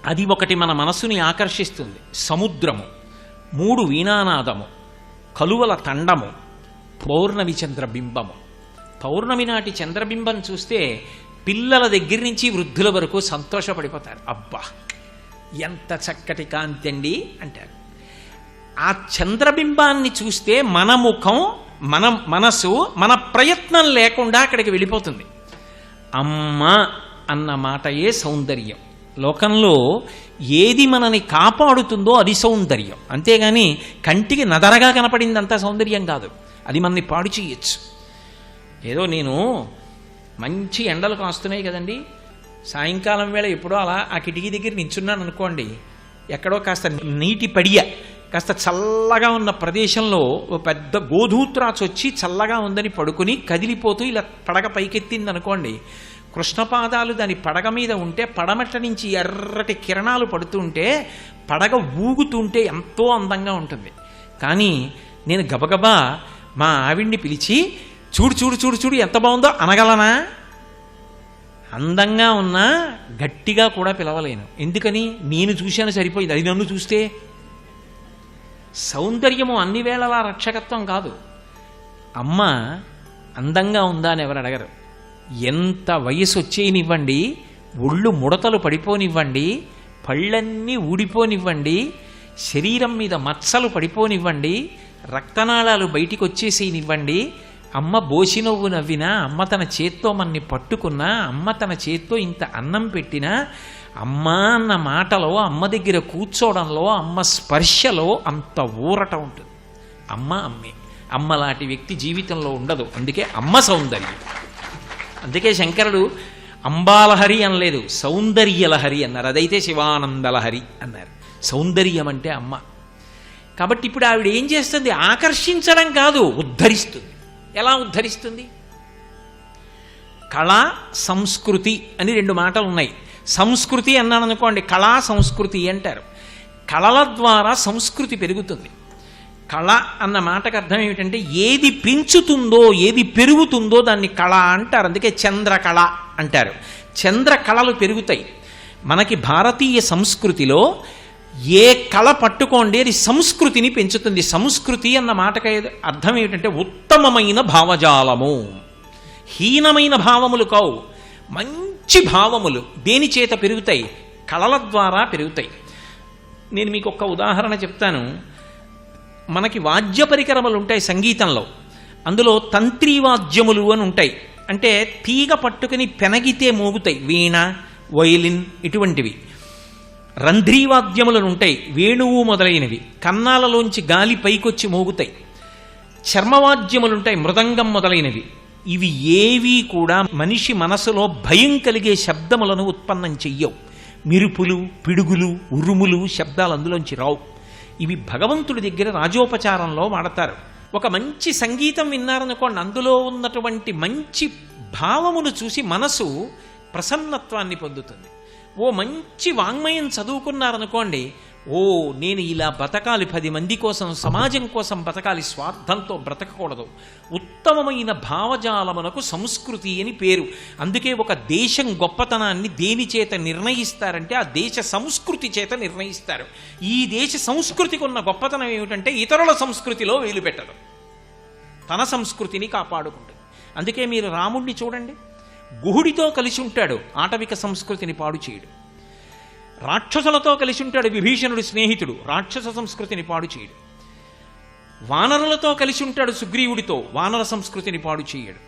అది ఒకటి మన మనసుని ఆకర్షిస్తుంది. సముద్రము, 3 వీణానాదము, కలువల తండము, పౌర్ణమి చంద్రబింబము. పౌర్ణమి నాటి చంద్రబింబం చూస్తే పిల్లల దగ్గర నుంచి వృద్ధుల వరకు సంతోషపడిపోతారు. అబ్బా ఎంత చక్కటి కాంతి అండి అంటారు. ఆ చంద్రబింబాన్ని చూస్తే మన ముఖం, మన మనసు మన ప్రయత్నం లేకుండా అక్కడికి వెళ్ళిపోతుంది. అమ్మ అన్న మాటయే సౌందర్యం. లోకంలో ఏది మనని కాపాడుతుందో అది సౌందర్యం, అంతేగాని కంటికి నదరగా కనపడిందంతా సౌందర్యం కాదు. అది మనని పాడు చేయొచ్చు. ఏదో నేను మంచి ఎండలు కాస్తున్నాయి కదండి, సాయంకాలం వేళ ఎప్పుడో అలా ఆ కిటికీ దగ్గర నించున్నాను అనుకోండి, ఎక్కడో కాస్త నీటి పడియ కాస్త చల్లగా ఉన్న ప్రదేశంలో ఓ పెద్ద గోధూత్రాచు వచ్చి చల్లగా ఉందని పడుకుని కదిలిపోతూ ఇలా పడగ పైకెత్తింది అనుకోండి, కృష్ణపాదాలు దాని పడగ మీద ఉంటే పడమట నుంచి ఎర్రటి కిరణాలు పడుతుంటే పడగ ఊగుతుంటే ఎంతో అందంగా ఉంటుంది. కానీ నేను గబగబా మా ఆవిడ్ని పిలిచి చూడు చూడు చూడు చూడు ఎంత బాగుందో అనగలనా? అందంగా ఉన్నా గట్టిగా కూడా పిలవలేను. ఎందుకని? నేను చూశాను సరిపోయింది, అది నన్ను చూస్తే. సౌందర్యము అన్ని వేళలా రక్షకత్వం కాదు. అమ్మ అందంగా ఉందా అని ఎవరు అడగరు. ఎంత వయసు వచ్చేయనివ్వండి, ఒళ్ళు ముడతలు పడిపోనివ్వండి, పళ్ళన్నీ ఊడిపోనివ్వండి, శరీరం మీద మచ్చలు పడిపోనివ్వండి, రక్తనాళాలు బయటికి వచ్చేసేయనివ్వండి, అమ్మ బోసినవ్వు నవ్వినా, అమ్మ తన చేత్తో మన్ని పట్టుకున్నా, అమ్మ తన చేత్తో ఇంత అన్నం పెట్టినా, అమ్మ అన్న మాటలో, అమ్మ దగ్గర కూర్చోవడంలో, అమ్మ స్పర్శలో అంత ఊరట ఉంటుంది. అమ్మ అమ్మే. అమ్మ లాంటి వ్యక్తి జీవితంలో ఉండదు. అందుకే అమ్మ సౌందర్యం. అందుకే శంకరుడు అంబాలహరి అనలేదు, సౌందర్యలహరి అన్నారు. అదైతే శివానందలహరి అన్నారు. సౌందర్యం అంటే అమ్మ. కాబట్టి ఇప్పుడు ఆవిడ ఏం చేస్తుంది? ఆకర్షించడం కాదు, ఉద్ధరిస్తుంది. ఎలా ఉద్ధరిస్తుంది? కళ, సంస్కృతి అని రెండు మాటలు ఉన్నాయి. సంస్కృతి అన్నాను అనుకోండి, కళా సంస్కృతి అంటారు. కళల ద్వారా సంస్కృతి పెరుగుతుంది. కళ అన్న మాటకు అర్థం ఏమిటంటే ఏది పెంచుతుందో, ఏది పెరుగుతుందో దాన్ని కళ అంటారు. అందుకే చంద్రకళ అంటారు. చంద్రకళలు పెరుగుతాయి. మనకి భారతీయ సంస్కృతిలో ఏ కళ పట్టుకోండి అది సంస్కృతిని పెంచుతుంది. సంస్కృతి అన్న మాటకి అర్థం ఏమిటంటే ఉత్తమమైన భావజాలము. హీనమైన భావములు కావు, మంచి భావములు. దేని చేత పెరుగుతాయి? కళల ద్వారా పెరుగుతాయి. నేను మీకు ఒక ఉదాహరణ చెప్తాను. మనకి వాద్య పరికరములు ఉంటాయి సంగీతంలో. అందులో తంత్రీవాద్యములు అని ఉంటాయి. అంటే తీగ పట్టుకుని పెనగితే మోగుతాయి. వీణ, వయలిన్ ఇటువంటివి. రంధ్రీవాద్యములను ఉంటాయి, వేణువు మొదలైనవి. కన్నాలలోంచి గాలి పైకొచ్చి మోగుతాయి. చర్మవాద్యములుంటాయి, మృదంగం మొదలైనవి. ఇవి ఏవీ కూడా మనిషి మనసులో భయం కలిగే శబ్దములను ఉత్పన్నం చెయ్యవు. మిరుపులు, పిడుగులు, ఉరుములు శబ్దాలు అందులోంచి రావు. ఇవి భగవంతుడి దగ్గర రాజోపచారంలో వాడతారు. ఒక మంచి సంగీతం విన్నారనుకోండి, అందులో ఉన్నటువంటి మంచి భావమును చూసి మనసు ప్రసన్నత్వాన్ని పొందుతుంది. ఓ మంచి వాంగ్మయం చదువుకున్నారనుకోండి, ఓ నేను ఇలా బతకాలి, 10 మంది కోసం, సమాజం కోసం బతకాలి, స్వార్థంతో బ్రతకకూడదు. ఉత్తమమైన భావజాలమునకు సంస్కృతి అని పేరు. అందుకే ఒక దేశం గొప్పతనాన్ని దేని చేత నిర్ణయిస్తారంటే ఆ దేశ సంస్కృతి చేత నిర్ణయిస్తారు. ఈ దేశ సంస్కృతికి ఉన్న గొప్పతనం ఏమిటంటే ఇతరుల సంస్కృతిలో వేలు పెట్టదు, తన సంస్కృతిని కాపాడుకుంటుంది. అందుకే మీరు రాముడిని చూడండి, గుహుడితో కలిసి ఉంటాడు, ఆటవిక సంస్కృతిని పాడు చేయడు. రాక్షసులతో కలిసి ఉంటాడు, విభీషణుడి స్నేహితుడు, రాక్షస సంస్కృతిని పాడు చేయడు. వానరులతో కలిసి ఉంటాడు సుగ్రీవుడితో, వానర సంస్కృతిని పాడు చేయడు.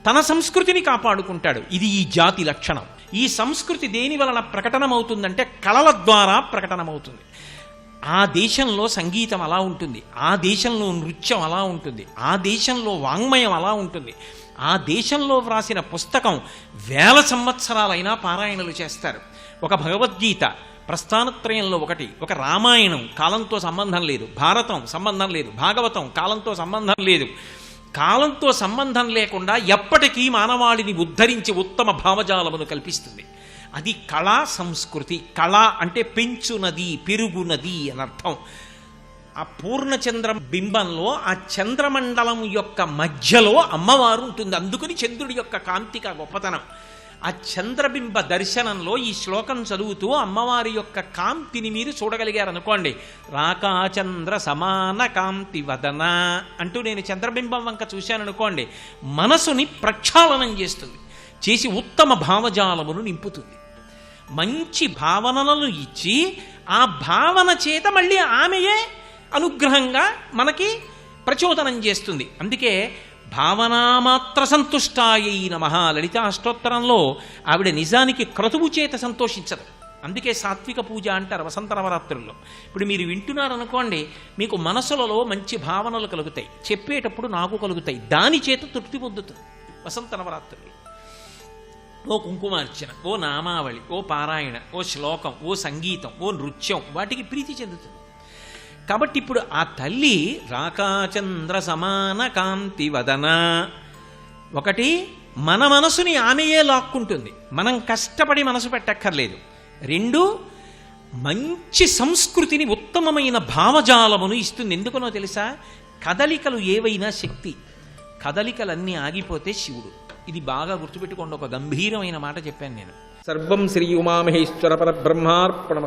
తన సంస్కృతిని కాపాడుకుంటాడు. ఇది ఈ జాతి లక్షణం. ఈ సంస్కృతి దేని వలన ప్రకటనమవుతుందంటే కళల ద్వారా ప్రకటనమవుతుంది. ఆ దేశంలో సంగీతం అలా ఉంటుంది, ఆ దేశంలో నృత్యం అలా ఉంటుంది, ఆ దేశంలో వాంగ్మయం అలా ఉంటుంది. ఆ దేశంలో వ్రాసిన పుస్తకం 1000 సంవత్సరాలైనా పారాయణలు చేస్తారు. ఒక భగవద్గీత ప్రస్థానత్రయంలో ఒకటి, ఒక రామాయణం కాలంతో సంబంధం లేదు, భారతం సంబంధం లేదు, భాగవతం కాలంతో సంబంధం లేదు. కాలంతో సంబంధం లేకుండా ఎప్పటికీ మానవాళిని ఉద్ధరించి ఉత్తమ భావజాలమును కల్పిస్తుంది. అది కళా సంస్కృతి. కళ అంటే పెంచునది, పెరుగునది అని అర్థం. ఆ పూర్ణచంద్ర బింబంలో ఆ చంద్రమండలం యొక్క మధ్యలో అమ్మవారు ఉంటుంది. అందుకని చంద్రుడి యొక్క కాంతిక గొప్పతనం. ఆ చంద్రబింబ దర్శనంలో ఈ శ్లోకం చదువుతూ అమ్మవారి యొక్క కాంతిని మీరు చూడగలిగారనుకోండి, రాకా చంద్ర సమాన కాంతి వదన అంటూ నేను చంద్రబింబం వంక చూశాననుకోండి, మనసుని ప్రక్షాళనం చేస్తుంది, చేసి ఉత్తమ భావజాలమును నింపుతుంది. మంచి భావనలను ఇచ్చి ఆ భావన చేత మళ్ళీ ఆమెయే అనుగ్రహంగా మనకి ప్రచోదనం చేస్తుంది. అందుకే భావనామాత్ర సంతుష్టాయై నమః. లలితా అష్టోత్తరంలో ఆవిడ నిజానికి క్రతువు చేత సంతోషించదు. అందుకే సాత్విక పూజ అంటారు వసంత నవరాత్రుల్లో. ఇప్పుడు మీరు వింటున్నారనుకోండి, మీకు మనసులలో మంచి భావనలు కలుగుతాయి, చెప్పేటప్పుడు నాకు కలుగుతాయి, దాని చేత తృప్తి పొందుతుంది. వసంత నవరాత్రులు ఓ కుంకుమార్చన, ఓ నామావళి, ఓ పారాయణ, ఓ శ్లోకం, ఓ సంగీతం, ఓ నృత్యం, వాటికి ప్రీతి చెందుతుంది. కాబట్టి ఇప్పుడు ఆ తల్లి రాకాచంద్ర సమాన కాంతి వదన, ఒకటి మన మనసుని ఆమెయే లాక్కుంటుంది, మనం కష్టపడి మనసు పెట్టక్కర్లేదు. రెండు, మంచి సంస్కృతిని, ఉత్తమమైన భావజాలమును ఇస్తుంది. ఎందుకనో తెలుసా? కదలికలు ఏవైనా శక్తి, కదలికలన్నీ ఆగిపోతే శివుడు. ఇది బాగా గుర్తుపెట్టుకోండి. ఒక గంభీరమైన మాట చెప్పాను నేను. సర్వం శ్రీ ఉమామహేశ్వర పరబ్రహ్మార్పణమస్తు.